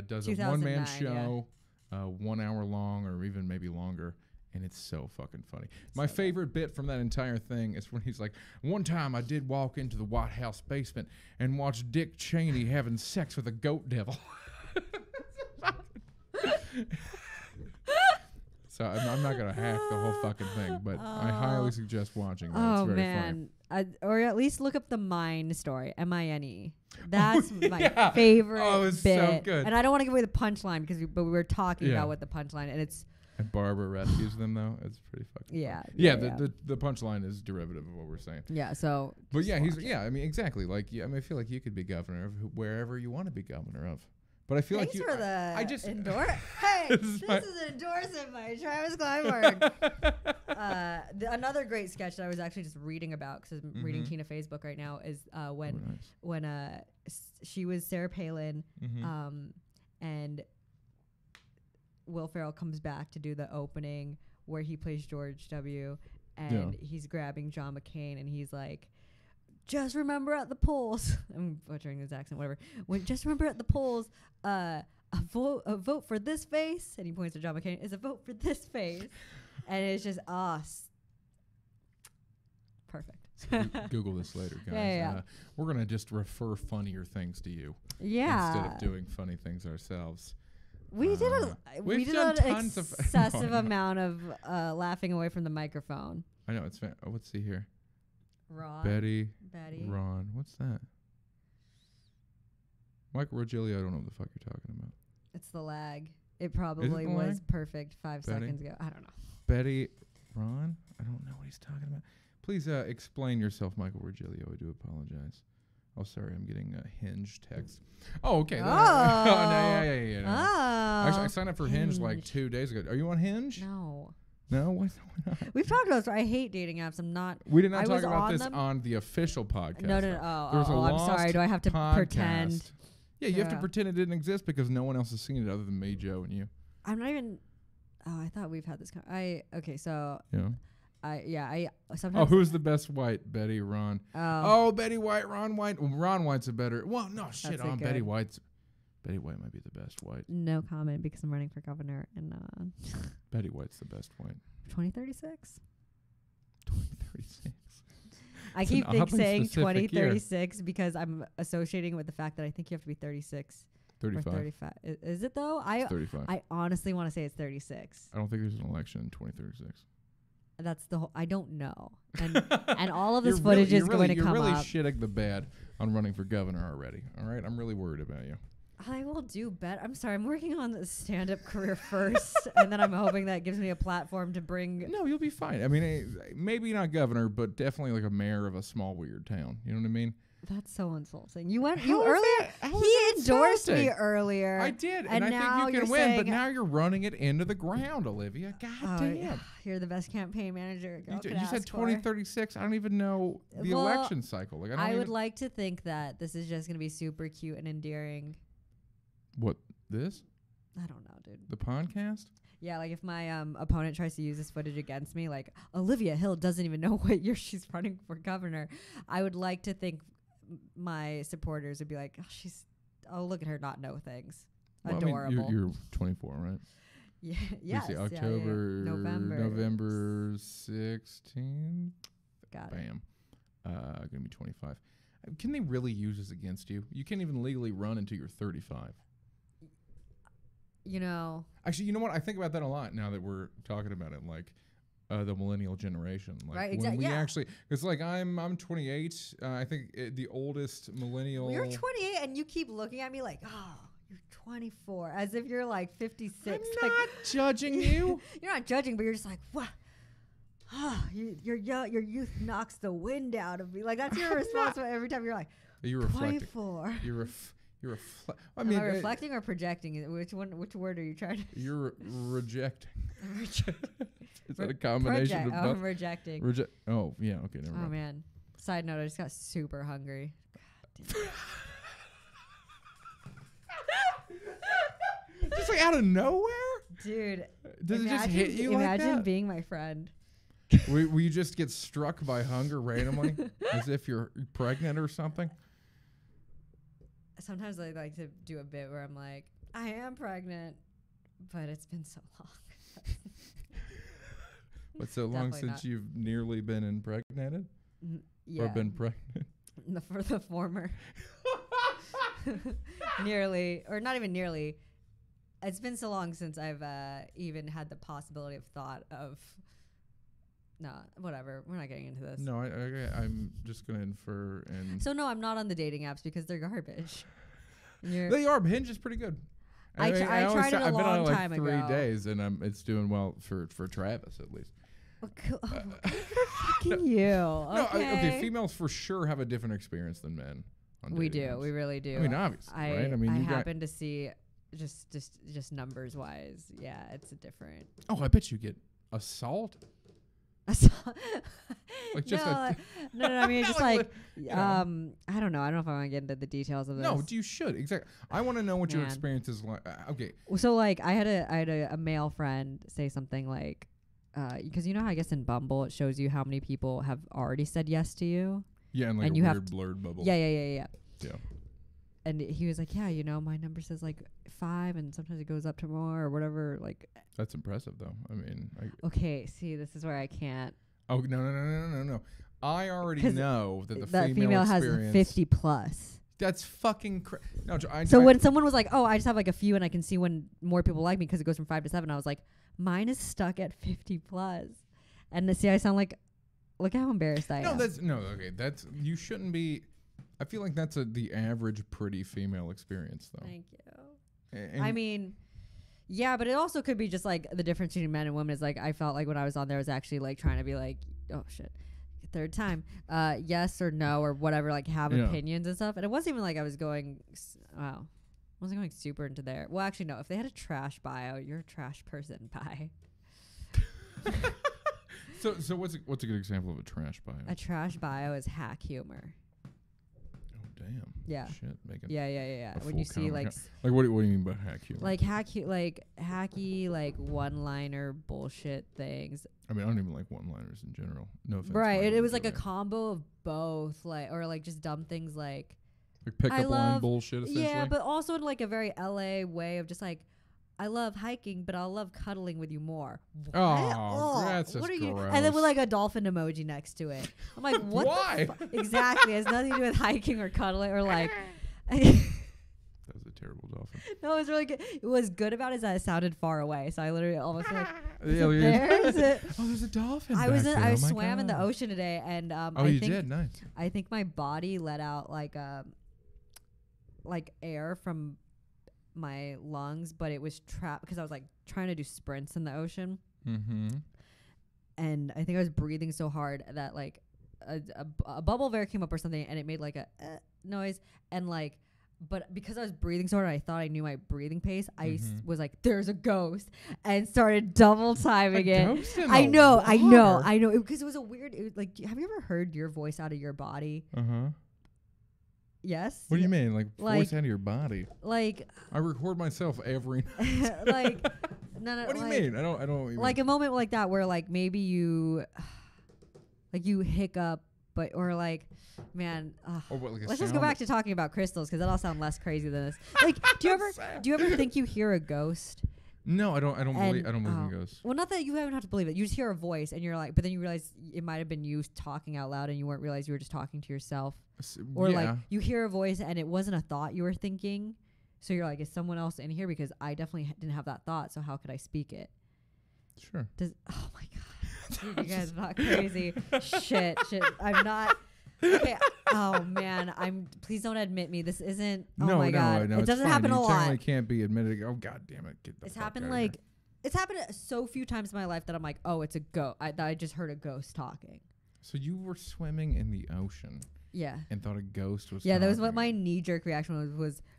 does a one-man show, 1 hour long or even maybe longer. And it's so fucking funny. My favorite bit from that entire thing is when he's like, one time I did walk into the White House basement and watch Dick Cheney having sex with a goat devil. So I'm not going to hack the whole fucking thing, but I highly suggest watching that. It's very funny. Or at least look up the Mine story, M-I-N-E. That's my favorite bit. So good. And I don't want to give away the punchline because we were talking about what the punchline, and it's... And Barbara rescues them, though. It's pretty fucking funny. Yeah. The punchline is derivative of what we're saying. Yeah, so... But I mean, exactly. Like, I feel like you could be governor of wherever you want to be governor of. But I feel Thanks like you... for the I just endorse. Hey, this is an endorsement by Travis Clyburn. Another great sketch that I was actually just reading about, because I'm reading Tina Fey's book right now, is when she was Sarah Palin, and... Will Ferrell comes back to do the opening where he plays George W. and he's grabbing John McCain and he's like, just remember at the polls. I'm butchering his accent, whatever. Just remember at the polls, a vote for this face, and he points to John McCain, is a vote for this face. And it's just perfect. So Google this later, guys. Yeah. We're going to just refer funnier things to you. Yeah. Instead of doing funny things ourselves. We did an excessive amount of laughing away from the microphone. I know it's. Let's see here. Ron. Betty. Ron. What's that? Michael Rogelio. I don't know what the fuck you're talking about. It's the lag. It probably was perfect 5 seconds ago. I don't know. Betty. Ron. I don't know what he's talking about. Please explain yourself, Michael Rogelio. I do apologize. Oh, sorry, I'm getting a Hinge text. Oh, okay. Oh, yeah. No. Oh. Actually, I signed up for Hinge like 2 days ago. Are you on Hinge? No. No? Why not? We've talked about this. I hate dating apps. I'm not. We did not talk about this on the official podcast. No. Oh, I'm sorry. Do I have to pretend? Yeah, you have to pretend it didn't exist because no one else has seen it other than me, Joe, and you. I'm not even. Oh, I thought we've had this. Okay, so. Yeah. I sometimes. Oh, who's the best white? Betty, Ron. Oh, Betty White, Ron White. Well, Ron White's a better. Well, no shit on Betty White's. Betty White might be the best white. No comment because I'm running for governor in Betty White's the best white. 2036. 2036. I keep saying 2036 because I'm associating with the fact that I think you have to be 36 35. or 35. Is it though? It's 35. I honestly want to say it's 36. I don't think there's an election in 2036. That's the whole. I don't know, and all of this footage is going to come up. You're really shitting the bed on running for governor already. All right, I'm really worried about you. I will do better. I'm sorry. I'm working on the stand-up career first, and then I'm hoping that gives me a platform to bring. No, you'll be fine. I mean, maybe not governor, but definitely like a mayor of a small weird town. You know what I mean? That's so insulting. You earlier. He endorsed me earlier. I did, and I think you can win. But now you're running it into the ground, Olivia. God damn. You're the best campaign manager. You said 2036. I don't even know the election cycle. Like I would like to think that this is just going to be super cute and endearing. What, this? I don't know, dude. The podcast? Yeah, like if my opponent tries to use this footage against me, like Olivia Hill doesn't even know what year she's running for governor. I would like to think my supporters would be like, oh, look at her not know things. Well, adorable. I mean, you're 24, right? Yeah. Yes. October, November 16th. Got it. Bam. Gonna be 25. Can they really use this against you? You can't even legally run until you're 35. You know. Actually, you know what? I think about that a lot now that we're talking about it. Like the millennial generation. Like right. Exactly. When we actually, it's like I'm 28. I think the oldest millennial. You're 28, and you keep looking at me like, oh, you're 24, as if you're like 56. I'm not judging you. You're not judging, but you're just like, what? Your youth knocks the wind out of me. Like that's your response every time you're like, you're 24. You're I mean, am I reflecting or projecting? Which word are you trying to? You're rejecting. Is that a combination of both? I'm rejecting. Oh yeah, okay, never mind. Oh man. Side note: I just got super hungry. God damn. Just like out of nowhere, dude. Does it just hit you like that? Imagine being my friend. Will you just get struck by hunger randomly, as if you're pregnant or something? Sometimes I like to do a bit where I'm like, I am pregnant, but it's been so long. What's so long since you've nearly been impregnated? Yeah. Or been pregnant? For the former. Nearly, or not even nearly. It's been so long since I've even had the possibility of thought of. No, whatever. We're not getting into this. No, I'm just going to infer. And so, no, I'm not on the dating apps because they're garbage. They are. Hinge is pretty good. I tried it a long time ago. I've been on it like 3 days, and it's doing well for Travis, at least. Fucking you. Okay, females for sure have a different experience than men. We do. Apps. We really do. I mean, obviously, right? I mean, I happen to see just numbers wise. Yeah, it's a different. Oh, I bet you get assaulted. Like just no. I mean, just like I don't know. I don't know if I want to get into the details of this. No, you should exactly. I want to know what your experience is like. Okay. So like, I had a male friend say something like, because you know how I guess in Bumble it shows you how many people have already said yes to you. Yeah, and like and a weird blurred bubble. Yeah. And he was like, yeah, you know, my number says like 5, and sometimes it goes up to more or whatever. Like that's impressive, though. I mean, okay. See, this is where I can't. Oh no! I already know that the female has 50 plus. That's fucking no. So when someone was like, "Oh, I just have like a few, and I can see when more people like me because it goes from 5 to 7," I was like, "Mine is stuck at 50 plus." And see, I sound like, look how embarrassed I am. Okay. That's you shouldn't be. I feel like that's the average pretty female experience, though. Thank you. I mean, yeah, but it also could be just like the difference between men and women is like I felt like when I was on there I was actually like trying to be like, oh shit, third time, yes or no or whatever, like have opinions and stuff. And it wasn't even like I was going, I wasn't going super into there. Well, actually, no. If they had a trash bio, you're a trash person. Bye. So what's a good example of a trash bio? A trash bio is hack humor. Damn. Yeah. Shit. Making yeah. When you see like what do you mean by hack humor? Like hacky like one-liner bullshit things. I mean, I don't even like one-liners in general. No offense. Right. It was like a combo of both, like or like just dumb things like Like pickup line bullshit, essentially. Yeah, but also in like a very LA way of just like, I love hiking, but I'll love cuddling with you more. What? Oh, that's just what are gross. And then with like a dolphin emoji next to it. I'm like, what? Why? Exactly. It has nothing to do with hiking or cuddling or like. That was a terrible dolphin. No, it was really good. What was good about it is that it sounded far away, so I literally almost like, Yeah, is it? Oh, there's a dolphin. I swam in the ocean today, and you did? Nice. I think my body let out like air from my lungs, but it was trapped because I was like trying to do sprints in the ocean. Mm-hmm. And I think I was breathing so hard that like a bubble bear came up or something, and it made like a noise, and like, but because I was breathing so hard, I thought I knew my breathing pace. I was like, "There's a ghost," and started double timing it. I know, because it was a weird. It was like, have you ever heard your voice out of your body? Yes. What do you mean, like voice out of your body? Like I record myself every night. like no. What do you mean? I don't. Even Like a moment like that where like maybe you hiccup, but or like. Man, let's just go back to talking about crystals because that'll sound less crazy than this. Like, do you ever think you hear a ghost? No, I don't believe in ghosts. Well, not that you even have to believe it. You just hear a voice and you're like, but then you realize it might have been you talking out loud and you weren't realize you were just talking to yourself. Or like you hear a voice and it wasn't a thought you were thinking. So you're like, is someone else in here? Because I definitely didn't have that thought. So how could I speak it? Sure. Oh my God. Dude, you guys are not crazy. Shit. I'm not. Okay. Oh man. Please don't admit me. This isn't. Oh my God. No, it doesn't happen a lot. Generally can't be admitted. Oh God damn it. Get the It's fuck happened out like. Here. It's happened so few times in my life that I'm like, oh, it's a ghost. I just heard a ghost talking. So you were swimming in the ocean. Yeah. And thought a ghost was. Yeah, that was what my knee-jerk reaction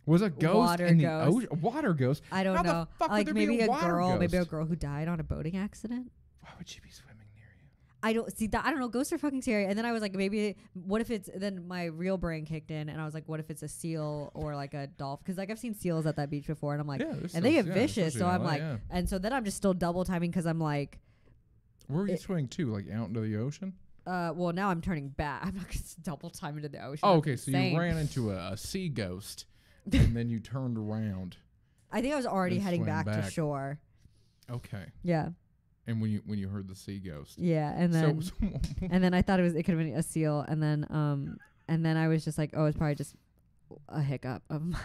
was a ghost in the ocean? A water ghost? I don't know. The fuck like would there maybe be a girl, girl who died on a boating accident. Why would she be swimming near you? I don't see that. I don't know. Ghosts are fucking scary. And then I was like, maybe what if it's? Then my real brain kicked in, and I was like, what if it's a seal or like a dolphin? Because like I've seen seals at that beach before, and I'm like, and they get vicious. So I'm like, and so then I'm just still double timing because I'm like, where are you swimming to? Like out into the ocean? Well, now I'm turning back. I'm not gonna double time into the ocean. Oh, okay. So you ran into a sea ghost, and then you turned around. I think I was already heading back to shore. Okay. Yeah. And when you heard the sea ghost. Yeah, and then and then I thought it could have been a seal, and then I was just like, oh, it's probably just a hiccup of mine.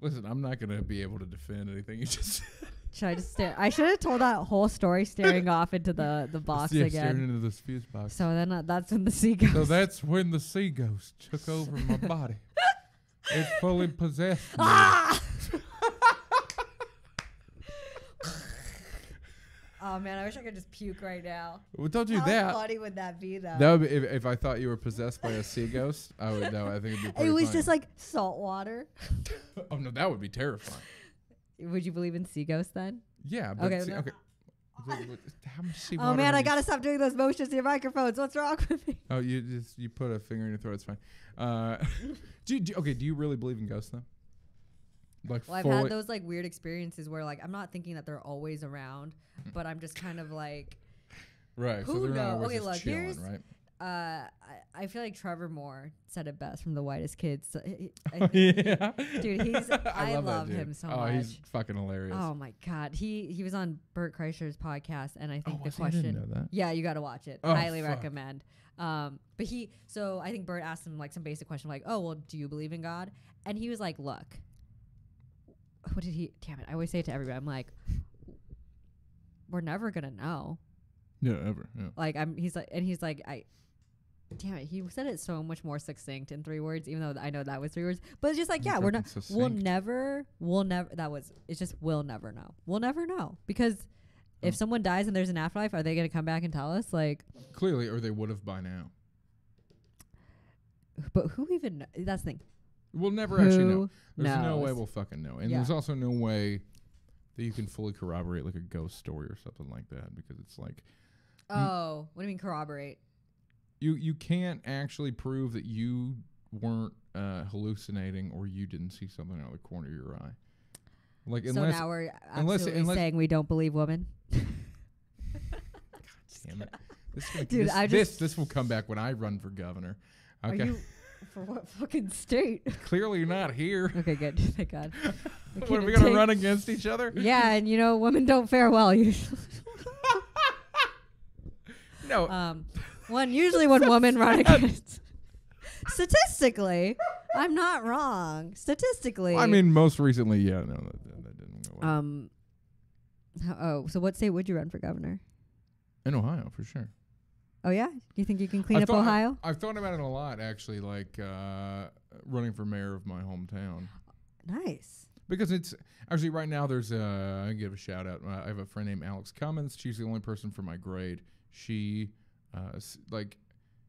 Listen, I'm not gonna be able to defend anything you just said. Should I just stare? I should have told that whole story staring off into the box again. Staring into the fuse box. So then that's when the sea ghost. So that's when the sea ghost took over my body. It fully possessed me. Oh man, I wish I could just puke right now. Well, don't do that. How funny would that be, though? That would be, if I thought you were possessed by a sea ghost, I would. No, I think it'd be. Pretty it was funny. just like salt water. Oh no, that would be terrifying. Would you believe in sea ghosts then? Yeah. But okay. Okay. How much sea oh man, I gotta stop doing those motions to your microphones. What's wrong with me? Oh, you put a finger in your throat. It's fine. Do you really believe in ghosts though? Like I've had those like weird experiences where like I'm not thinking that they're always around, but I'm just kind of like, right. Who so they're knows? not always Okay, just look, chilling, right? I feel like Trevor Moore said it best from The Whitest Kids. So Yeah, dude, I love him so much. Oh, he's fucking hilarious. Oh my God, he was on Bert Kreischer's podcast, and I think the I question. didn't know that. Yeah, you got to watch it. Oh, Highly recommend. But so I think Bert asked him like some basic question like, oh well, do you believe in God? And he was like, look. What did he? Damn it! I always say it to everybody. I'm like, we're never gonna know. Yeah, ever. Yeah. Like he's like, damn it! He said it so much more succinct in 3 words, even though I know that was 3 words. But it's just like, yeah, we're not. Succinct. We'll never. It's just we'll never know. We'll never know because if someone dies and there's an afterlife, are they gonna come back and tell us? Like clearly, or they would have by now. But who even? That's the thing. We'll never actually know. There's knows? no way we'll fucking know. And there's also no way that you can fully corroborate like a ghost story or something like that because it's like... Oh, what do you mean corroborate? You can't actually prove that you weren't hallucinating or you didn't see something out of the corner of your eye. Like so now we're absolutely saying we don't believe women? God damn it. This will come back when I run for governor. Okay. For what fucking state? Clearly not here. Okay, good. Thank God. What, are we going to run against each other? Yeah, and women don't fare well usually. No. Usually when women run against... Statistically, I'm not wrong. Statistically. I mean, most recently, yeah. No, that didn't go well. So what state would you run for governor? In Ohio, for sure. Oh, yeah? You think you can clean up Ohio? I've thought about it a lot, actually, like running for mayor of my hometown. Nice. Because it's actually right now there's I give a shout out. I have a friend named Alex Cummins. She's the only person from my grade. She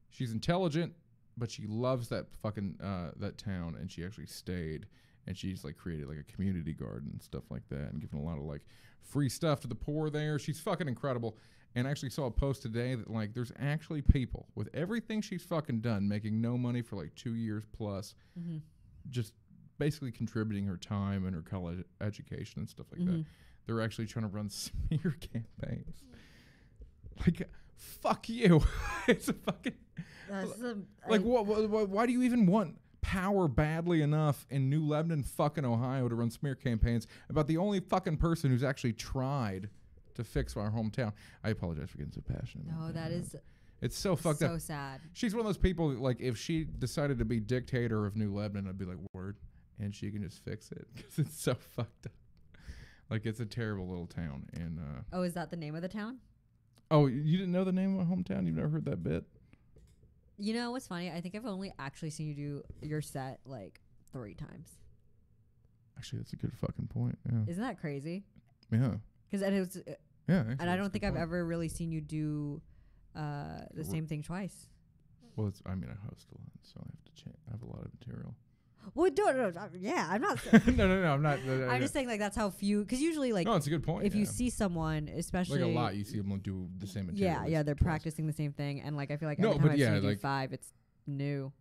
she's intelligent, but she loves that fucking that town, and she actually stayed, and she's like created like a community garden and stuff like that, and given a lot of like free stuff to the poor there. She's fucking incredible. And I actually saw a post today that like there's actually people with everything she's fucking done making no money for like 2 years plus, just basically contributing her time and her college education and stuff like that. They're actually trying to run smear campaigns. Like, fuck you. It's a fucking... why do you even want power badly enough in New Lebanon, fucking Ohio, to run smear campaigns about the only fucking person who's actually tried to fix our hometown? I apologize for getting so passionate. No, that is... It's so fucked up. So sad. She's one of those people, like, if she decided to be dictator of New Lebanon, I'd be like, word. And she can just fix it because it's so fucked up. Like, it's a terrible little town. And oh, is that the name of the town? Oh, you didn't know the name of my hometown? You've never heard that bit? You know what's funny? I think I've only actually seen you do your set like 3 times. Actually, that's a good fucking point. Yeah. Isn't that crazy? Yeah. Because it was... yeah. And I don't think I've ever really seen you do the same thing twice. Well, I host a lot, so I have to change. I have a lot of material. Well, no, yeah, I'm not. No, I'm not. I'm just saying, like, that's how few. Because usually, like, no, it's a good point. If you see someone, especially like a lot, you see them do the same material. Yeah, they're practicing the same thing, and like I feel like every time I've seen you do 5, it's new.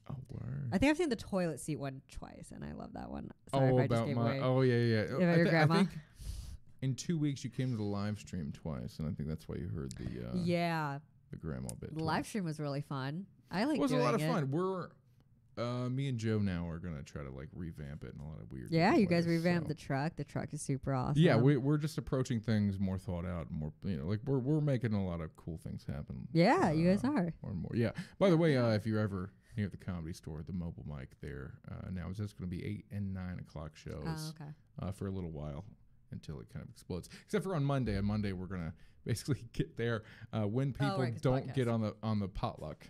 Oh, word. I think I've seen the toilet seat one twice, and I love that one. Sorry if I just gave away. Oh yeah. Your grandma. I think in 2 weeks you came to the live stream twice, and I think that's why you heard the the grandma bit. The live stream was really fun. I like. It was a lot of fun. We're me and Joe now are gonna try to like revamp it in a lot of weird. Yeah, you guys revamped the truck. The truck is super awesome. Yeah, we're just approaching things more thought out, more like we're making a lot of cool things happen. Yeah, you guys are. More and more. Yeah. By the way, if you're ever near the Comedy Store, the mobile mic there now is just gonna be 8 and 9 o'clock shows. For a little while until it kind of explodes. Except for on Monday. On Monday we're gonna basically get there when people don't get on the potluck.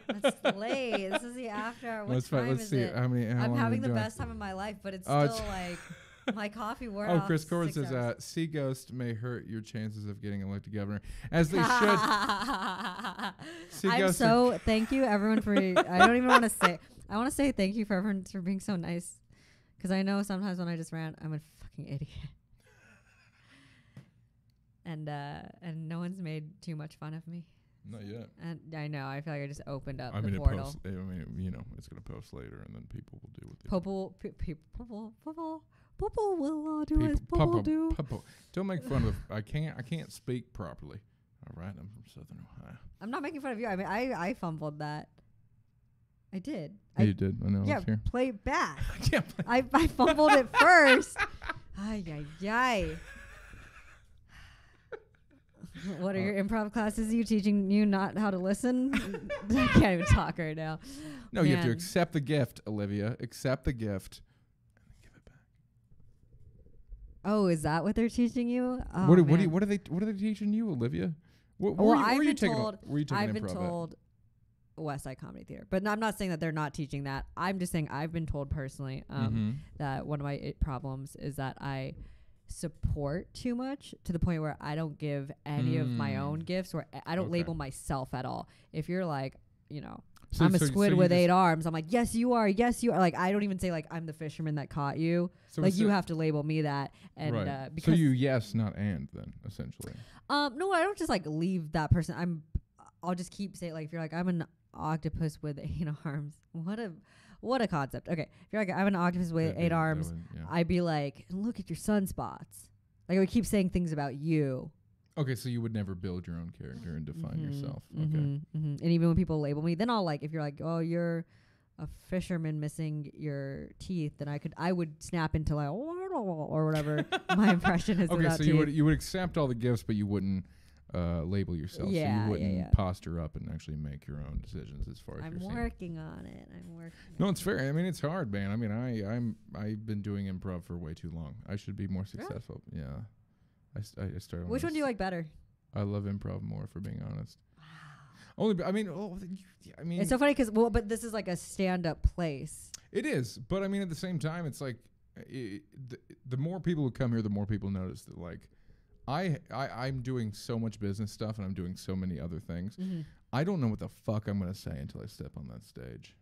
That's late. This is the after hour. What time is it? I'm having the best time of my life, but it's still like my coffee wore off. Chris Corbin says, sea ghost may hurt your chances of getting elected governor, as they should. Thank you everyone for, I don't even want to say, I want to say thank you for everyone for being so nice. Because I know sometimes when I just rant, I'm a fucking idiot. And no one's made too much fun of me. Not yet. And I know. I feel like I just opened up the portal. It's going to post later, and then people will do what they People will do as people do. Don't make fun of. I can't speak properly. All right, I'm from Southern Ohio. I'm not making fun of you. I mean, I fumbled that. I did. Yeah, you did. I know. Yeah, here. play it back. I fumbled it first. Ay. What are your improv classes? You teaching you not how to listen? I can't even talk right now. No, you have to accept the gift, Olivia. Accept the gift and then give it back. Oh, is that what they're teaching you? Oh, what are they teaching you, Olivia? I've been told West Side Comedy Theater, but I'm not saying that they're not teaching that. I'm just saying I've been told personally that one of my problems is that I support too much to the point where I don't give any of my own gifts, or I don't label myself at all. If you're like, I'm a squid with 8 arms, I'm like, yes you are. Like, I don't even say like I'm the fisherman that caught you. So like you have to label me that. And because so you yes, not and then essentially. No, I don't just like leave that person. I'll just keep saying, like, if you're like, I'm an octopus with 8 arms. What a concept. Okay. If you're like, I'm an octopus with 8 arms, I'd be like, look at your sunspots. Like, I would keep saying things about you. Okay, so you would never build your own character and define yourself. Okay. And even when people label me, then I'll like, if you're like, oh, you're a fisherman missing your teeth, then I would snap into like, or whatever my impression is. Okay, so you would accept all the gifts, but you wouldn't label yourself. Yeah, so you wouldn't posture up and actually make your own decisions as far as I'm working on it. No, it's fair. I mean, it's hard, man. I mean, I've been doing improv for way too long. I should be more successful. Really? Yeah. I started. Which one do you like better? I love improv more, for being honest. Only, I mean, it's so funny because but this is like a stand-up place. It is, but I mean, at the same time, it's like the more people who come here, the more people notice that like I'm doing so much business stuff and I'm doing so many other things. I don't know what the fuck I'm gonna say until I step on that stage,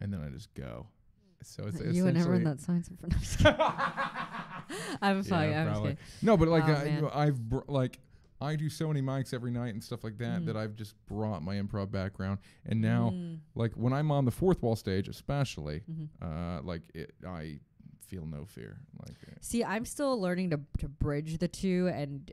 and then I just go. So it's you would never run that signs in front of us. I'm sorry. Yeah, I'm just kidding. No, but like I do so many mics every night and stuff like that that I've just brought my improv background, and now like when I'm on the fourth wall stage, especially, I feel no fear. Like, see, I'm still learning to bridge the two, and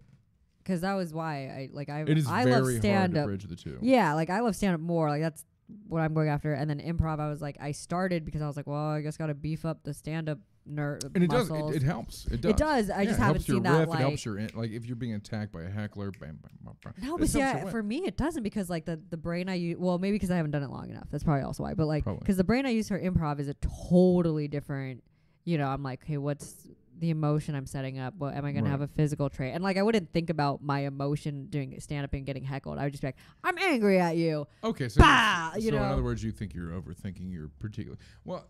because that was why it is I very love stand hard up. to bridge the two. Yeah, like I love stand up more. Like that's what I'm going after. And then improv, I was like, I started because I was like, well, I guess got to beef up the stand up nerd. And it muscles. does. It helps. It does. It does. I just haven't seen that. It helps your like if you're being attacked by a heckler. Bam, bam, bam, bam. No, but see, for me, it doesn't because like the brain I use. Well, maybe because I haven't done it long enough. That's probably also why. But like, because the brain I use for improv is a totally different. You know, I'm like, hey, what's the emotion I'm setting up? What am I going to have a physical trait? And like, I wouldn't think about my emotion doing stand up and getting heckled. I would just be like, I'm angry at you. Okay, so bah! So in other words, you think you're overthinking your particular. Well,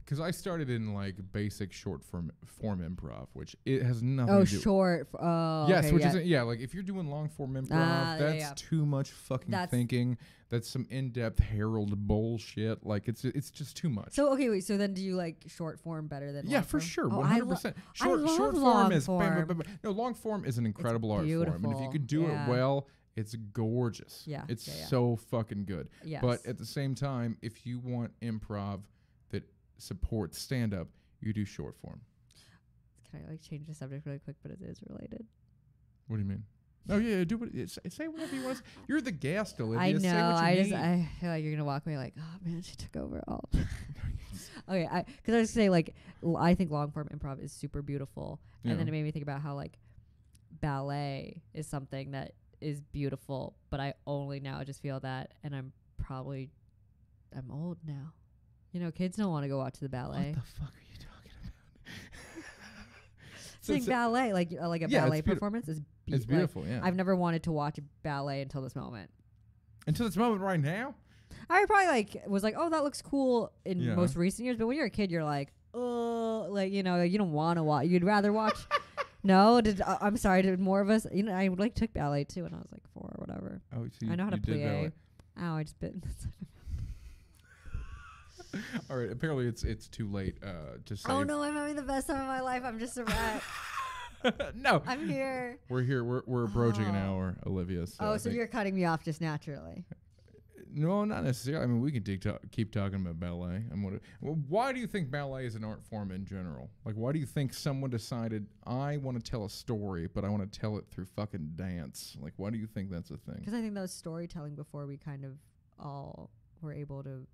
because I started in like basic short form improv, which it has nothing to do. Short. Oh, yes, okay, which isn't. Yeah, like if you're doing long form improv, that's too much fucking thinking. That's some in-depth Harold bullshit. Like it's just too much. So okay, wait. So then, do you like short form better than? Yeah, long for form? sure, 100%. Short form is no, long form is an incredible art form, and if you could do it well, it's gorgeous. Yeah, it's so fucking good. Yes. But at the same time, if you want improv that supports stand-up, you do short form. Can I like change the subject really quick? But it is related. What do you mean? Oh yeah, do what say whatever you want. You're the guest, Olivia. I know. I feel like you're gonna walk away like, oh man, she took over all. Okay, because I was say like, I think long form improv is super beautiful, and then it made me think about how like ballet is something that is beautiful, but I only now just feel that, and I'm old now. You know, kids don't want to go watch the ballet. What the fuck are you talking about? Sing ballet, like a ballet performance is beautiful. It's beautiful, yeah. I've never wanted to watch ballet until this moment. Until this moment right now? I probably was like, oh, that looks cool in most recent years. But when you're a kid, you're like, oh, like, you know, you don't want to watch. You'd rather watch. No, I'm sorry. Did more of us? You know, I like took ballet too when I was like 4 or whatever. Oh, so I know how to plie. Ow, I just bit. All right. Apparently, it's too late to say. Oh no, I'm having the best time of my life. I'm just a rat. No, I'm here. We're here. We're approaching an hour, Olivia. So you're cutting me off just naturally. No, not necessarily. I mean, we can keep talking about ballet. Why do you think ballet is an art form in general? Like, why do you think someone decided, I want to tell a story, but I want to tell it through fucking dance? Like, why do you think that's a thing? Because I think that was storytelling before we kind of all were able to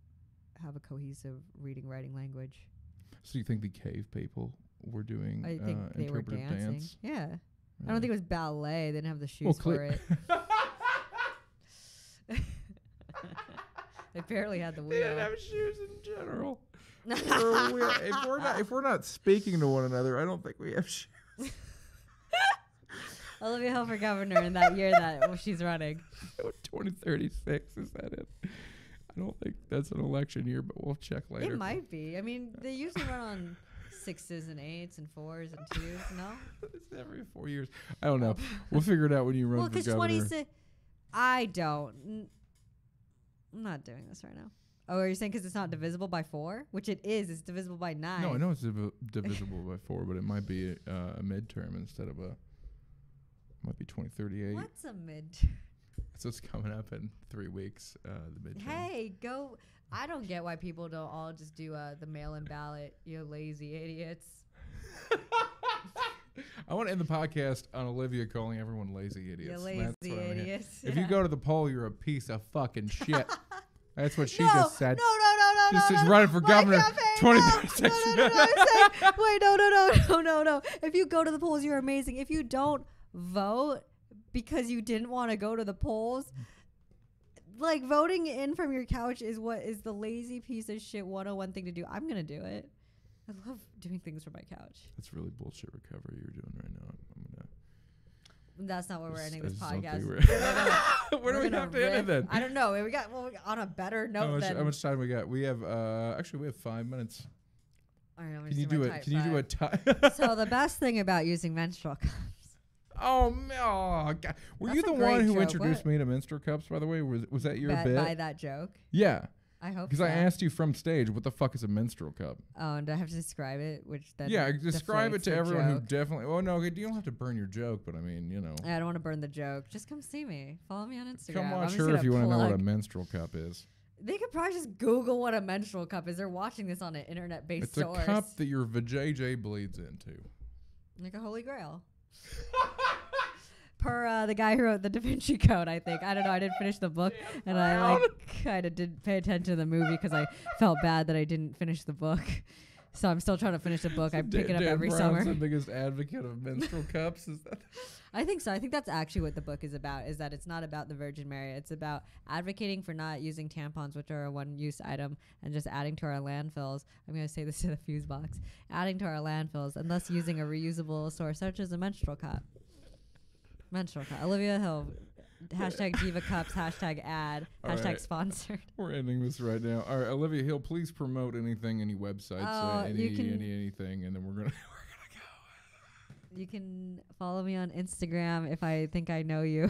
have a cohesive reading, writing language. So you think the cave people were doing I think they were dancing. Dance? Yeah. Really? I don't think it was ballet. They didn't have the shoes for it. They barely had the wheel. They didn't have shoes in general. If we're not speaking to one another, I don't think we have shoes. Olivia Hill for governor in that year that she's running. 2036, is that it? I don't think that's an election year, but we'll check later. It might be. I mean, they usually run on 6s and 8s and 4s and 2s, no? It's every 4 years. I don't know. We'll figure it out when you run for governor. Well, because 26... I don't... I'm not doing this right now. Oh, are you saying because it's not divisible by 4? Which it is. It's divisible by 9. No, I know it's divisible by 4, but it might be a midterm instead of might be 2038. What's a midterm? That's what's coming up in 3 weeks, the midterm. Hey, go. I don't get why people don't all just do the mail-in ballot, you lazy idiots. I want to end the podcast on Olivia calling everyone lazy idiots. You lazy idiots. If you go to the poll, you're a piece of fucking shit. That's what she No, just said. No. She's running for governor. 2036. Wait, no. If you go to the polls, you're amazing. If you don't vote because you didn't want to go to the polls, like voting in from your couch is what is the lazy piece of shit 101 thing to do. I'm going to do it. I love doing things from my couch. That's really bullshit recovery you're doing right now. That's not where we're ending this podcast. Where do we have to end it then? I don't know. We got on a better note. How much time we got? We have actually we have 5 minutes. All right, can you do it? Can you do a time? So the best thing about using menstrual cups. Oh God! Were you the one who introduced me to menstrual cups? By the way, was that your bit? By that joke? Yeah. I hope because I asked you from stage, what the fuck is a menstrual cup? Oh, and do I have to describe it? Describe it to everyone who definitely. Oh no, you don't have to burn your joke, but I mean, I don't want to burn the joke. Just come see me. Follow me on Instagram. Come watch her if you want to know what a menstrual cup is. They could probably just Google what a menstrual cup is. They're watching this on an internet-based source. It's a cup that your vajayjay bleeds into. Like a holy grail. Per the guy who wrote the Da Vinci Code, I think. I don't know. I didn't finish the book, and I kind of didn't pay attention to the movie because I felt bad that I didn't finish the book. So I'm still trying to finish the book. I pick it up every summer. The biggest advocate of menstrual cups is that. I think so. I think that's actually what the book is about. Is that it's not about the Virgin Mary. It's about advocating for not using tampons, which are a one-use item, and just adding to our landfills. I'm going to say this to the fuse box. Adding to our landfills, and thus using a reusable source such as a menstrual cup. Menstrual cup. Olivia Hill. Hashtag Diva Cups. Hashtag ad. Hashtag sponsored. We're ending this right now. All right, Olivia Hill, please promote anything, any websites, anything, and then we're gonna go. You can follow me on Instagram if I think I know you.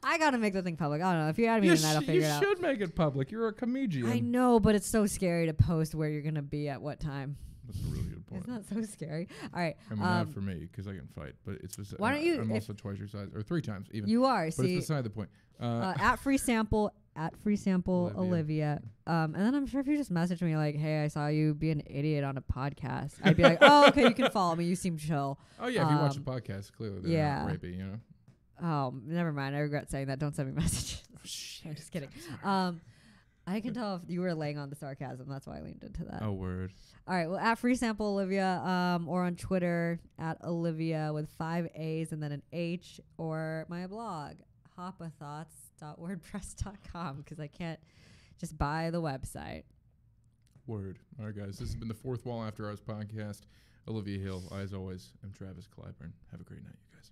I gotta make the thing public. I don't know. If you add me tonight, I'll figure it out. You should make it public. You're a comedian. I know, but it's so scary to post where you're gonna be at what time. That's a really good point. Isn't that so scary? All right. I mean, not for me, because I can fight, but it's just. Why don't you? I'm also twice your size, or 3 times even. You are. But see, it's beside the point. At free sample Olivia. And then I'm sure if you just message me like, "Hey, I saw you be an idiot on a podcast," I'd be like, "Oh, okay, you can follow me. You seem chill." Oh yeah, if you watch the podcast, clearly they're not rapey, Oh, never mind. I regret saying that. Don't send me messages. Oh, shit. I'm just kidding. I can tell if you were laying on the sarcasm. That's why I leaned into that. Oh, word. All right. Well, at Free Sample Olivia, or on Twitter at Olivia with 5 A's and then an H, or my blog, hoppathoughts.wordpress.com, because I can't just buy the website. Word. All right, guys. This has been the Fourth Wall After Hours podcast. Olivia Hill. As always, I'm Travis Clyburn. Have a great night, you guys.